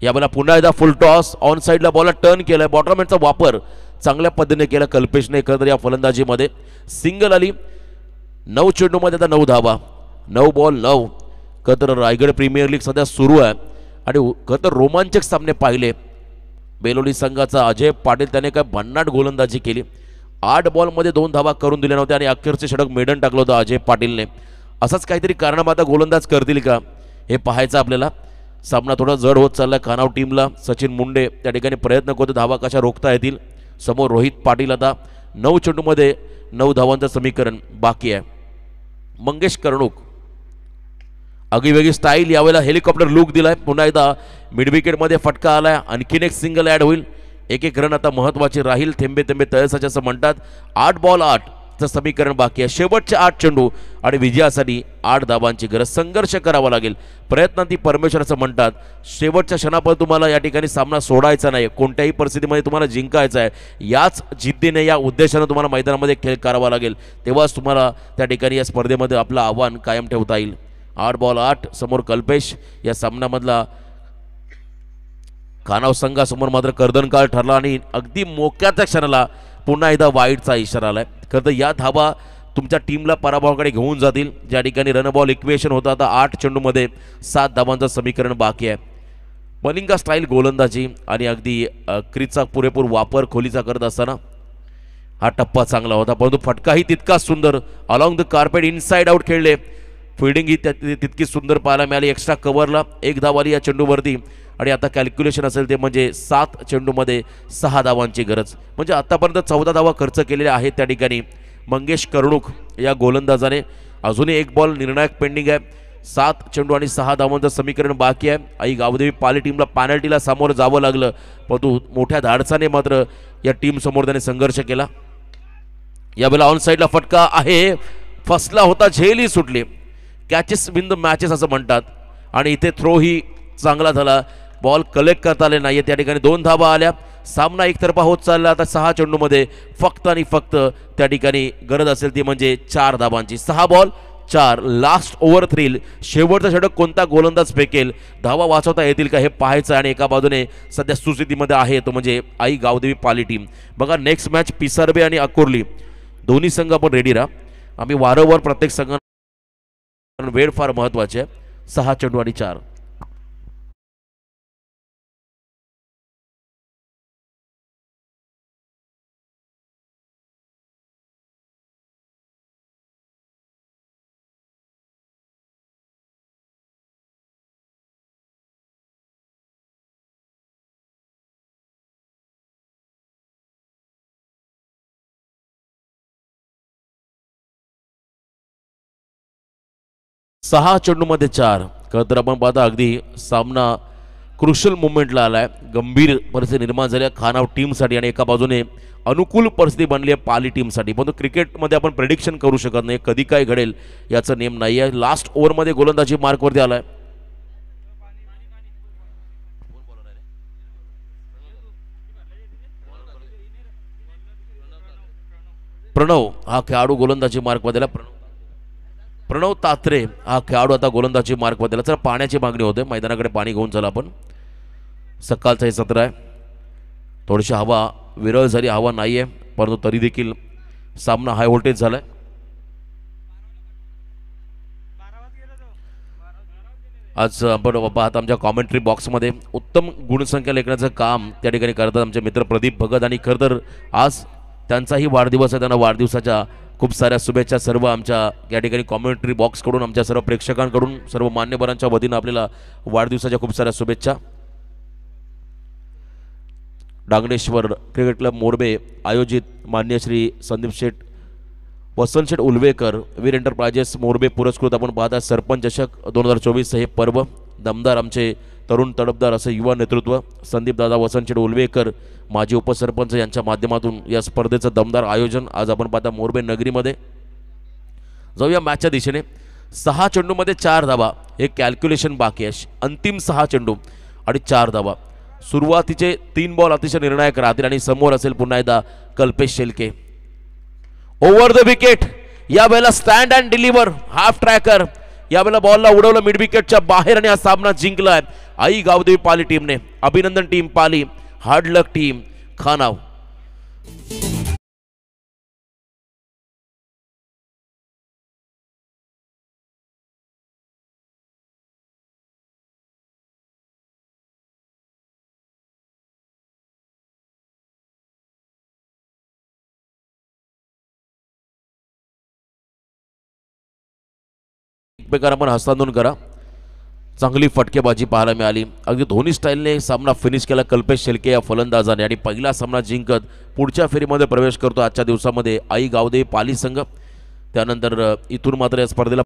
यावेळेला पुन्हा एकदा फुल टॉस, ऑन साईडला बॉलला टर्न केलाय, बॉटरमॅनचा वापर चांगल्या पद्धतीने केला कल्पेशने. खरं तर या फलंदाजीमध्ये सिंगल आली. 9 चेंडूमध्ये आता 9 धाबा, 9 बॉल 9. खरं तर रायगड प्रीमियर लीग सध्या सुरू आहे आणि खरं तर रोमांचक सामने पाहिले. बेलोली संघाचा अजय पाटील त्याने काय भन्नाट गोलंदाजी केली. 8 बॉलमध्ये 2 धाबा करून दिल्या नव्हत्या आणि अखेरचे षटक मेडन टाकलं होतं अजय पाटीलने. असंच काहीतरी कारणाम आता गोलंदाज करतील का हे पाहायचं आपल्याला. सामना थोडा जड होत चाललाय खानाव टीमला. सचिन मुंडे त्या ठिकाणी प्रयत्न करतो धावा कशा रोखता येतील. समोर रोहित पाटील आता 9 चेंडूमध्ये 9 धावांचं समीकरण बाकी आहे. मंगेश कर्णुक आगीवेगळी स्टाईल, यावेळेला हेलिकॉप्टर लुक दिलाय. पुन्हा एकदा मिड विकेटमध्ये फटका आलाय, आणखीन एक सिंगल ॲड होईल. 1-1 रन आता महत्त्वाचे राहील. थेंबे थेंबे तळसाचे असं म्हणतात. 8 बॉल 8 चं समीकरण बाकी आहे. शेवटचे 8 चेंडू आणि विजयासाठी 8 धाबांची गरज. संघर्ष करावा लागेल, प्रयत्नांती परमेश्वर असं म्हणतात. शेवटच्या क्षणापर्यंत तुम्हाला या ठिकाणी सामना सोडायचा नाही, कोणत्याही परिस्थितीमध्ये तुम्हाला जिंकायचा आहे. याच जिद्दीने या उद्देशाने तुम्हाला मैदानामध्ये खेळ करावा लागेल, तेव्हाच तुम्हाला त्या ठिकाणी या स्पर्धेमध्ये आपलं आव्हान कायम ठेवता येईल. 8 बॉल 8 समोर कल्पेश. या सामन्यामधला खानाव संघासमोर मात्र कर्दनकाळ ठरला आणि अगदी मोक्याच्या क्षणाला पुन्हा एकदा वाईटचा इशारा आलाय. खरं तर या धाबा तुमच्या टीमला पराभवाकडे घेऊन जातील. ज्या ठिकाणी रन बॉल इक्वेशन होतं आता 8 चेंडूमध्ये 7 धाबांचं समीकरण बाकी आहे. मलिंगा स्टाईल गोलंदाजी आणि अगदी क्रीजचा पुरेपूर वापर खोलीचा करत असताना हा टप्पा चांगला होता, परंतु फटकाही तितकाच सुंदर. Along the carpet inside out खेळले. फिल्डिंग ही तितकी सुंदर पाहायला मिळाली. एक्स्ट्रा कव्हरला 1 धाव आली या चेंडूवरती आणि आता कॅल्क्युलेशन असेल ते म्हणजे 7 चेंडूमध्ये 6 धावांची गरज. म्हणजे आतापर्यंत 14 धावा खर्च केलेल्या आहेत त्या ठिकाणी मंगेश कर्णुक या गोलंदाजाने. अजूनही 1 बॉल निर्णायक पेंडिंग आहे. 7 चेंडू आणि 6 धावांचं समीकरण बाकी आहे. आई गावदेवी पाली टीमला पॅनल्टीला सामोरं जावं लागलं, परंतु मोठ्या धाडसाने मात्र या टीम समोर त्याने संघर्ष केला. यावेळेला ऑन साईडला फटका आहे, फसला होता, झेलही सुटली. कॅचेस विन द मॅचेस असं म्हणतात आणि इथे थ्रो ही चांगला झाला. बॉल कलेक्ट करता आले नाही. त्या ठिकाणी 2 धावा आल्या. सामना एकतर्फा होत चालला. आता 6 चेंडूमध्ये फक्त आणि फक्त त्या ठिकाणी गरज असेल ती म्हणजे 4 धाबांची. 6 बॉल 4. Last over thrill. शेवटचा षटक कोणता गोलंदाज फेकेल, धावा वाचवता येतील का हे पाहायचं. आणि एका बाजूने सध्या सुस्थितीमध्ये आहे तो म्हणजे आई गावदेवी पाली टीम. बघा नेक्स्ट मॅच पिसारबे आणि अकोर्ली दोन्ही संघ आपण रेडी राहा. आम्ही वारंवार प्रत्येक संघ वेळ फार महत्वाची आहे. 6 चेंडू आणि 4. सहा चेंडूमध्ये 4. खरं तर आपण पाहता अगदी सामना क्रुशल मुवमेंटला आलाय. गंभीर परिस्थिती निर्माण झाली आहे खानाव टीमसाठी आणि एका बाजूने अनुकूल परिस्थिती बनली आहे पाली टीमसाठी. परंतु क्रिकेटमध्ये आपण प्रेडिक्शन करू शकत नाही, कधी काय घडेल याचा नेम नाही आहे. लास्ट ओव्हरमध्ये गोलंदाजी मार्कवरती आलाय. प्रणव हा खेळाडू गोलंदाजी मार्कमध्ये आला. प्रणव तात्रे हा खेळाडू आता गोलंदाजी मार्कमध्ये आला. चला पाण्याची मागणी होते, मैदानाकडे पाणी घेऊन चला आपण. सकाळचं हे सत्र आहे. थोडीशी हवा विरळ झाली, हवा नाही आहे, परंतु तरी देखील सामना हाय व्होल्टेज झालाय. आज आपण पाहता आमच्या कॉमेंट्री बॉक्समध्ये उत्तम गुणसंख्या लेखनाचं काम त्या ठिकाणी करतात आमचे मित्र प्रदीप भगत. आणि खरं तर आज त्यांचाही वाढदिवस आहे. त्यांना वाढदिवसाच्या खूप साऱ्या शुभेच्छा सर्व आमच्या या ठिकाणी कॉमेंट्री बॉक्सकडून, आमच्या सर्व प्रेक्षकांकडून, सर्व मान्यवरांच्या वतीनं आपल्याला वाढदिवसाच्या खूप साऱ्या शुभेच्छा. डांगणेश्वर क्रिकेट क्लब मोरबे आयोजित मान्य श्री संदीप शेठ वसंत शेठ उलवेकर वीर एंटरप्राइजेस मोरबे पुरस्कृत आपण पाहता सरपंच चषक 2024 हे पर्व. दमदार आमचे तरुण तडफदार असं युवा नेतृत्व संदीप दादा वसंत शेठ उलवेकर माजी उपसरपंच यांच्या माध्यमातून या स्पर्धेचं दमदार आयोजन आज आपण पाहता मोरबे नगरीमध्ये. जाऊया मॅचच्या दिशेने. 6 चेंडूमध्ये 4 धावा हे कॅल्क्युलेशन बाकी आहे. अंतिम 6 चेंडू आणि 4 धावा. सुरुवातीचे 3 बॉल अतिशय निर्णायक राहतील आणि समोर असेल पुन्हा एकदा Kalpesh Shelke. Over the wicket यावेळेला stand and deliver half tracker. यावेळेला बॉलला उडवलं मिड विकेटच्या बाहेर आणि हा सामना जिंकलाय आई गावदेवी पाली टीमने. अभिनंदन टीम पाली, हार्ड लक टीम खानाव. एकमेकांना आपण हस्तांदोलन करा. चांगली फटकेबाजी पाहायला मिळाली. अगदी धोनी स्टाईलने सामना फिनिश केला कल्पेश शेलके या फलंदाजाने आणि पहिला सामना जिंकत पुढच्या फेरीमध्ये प्रवेश करतो आजच्या दिवसामध्ये आई गावदेवी पाली संघ. त्यानंतर इथून मात्र या स्पर्धेला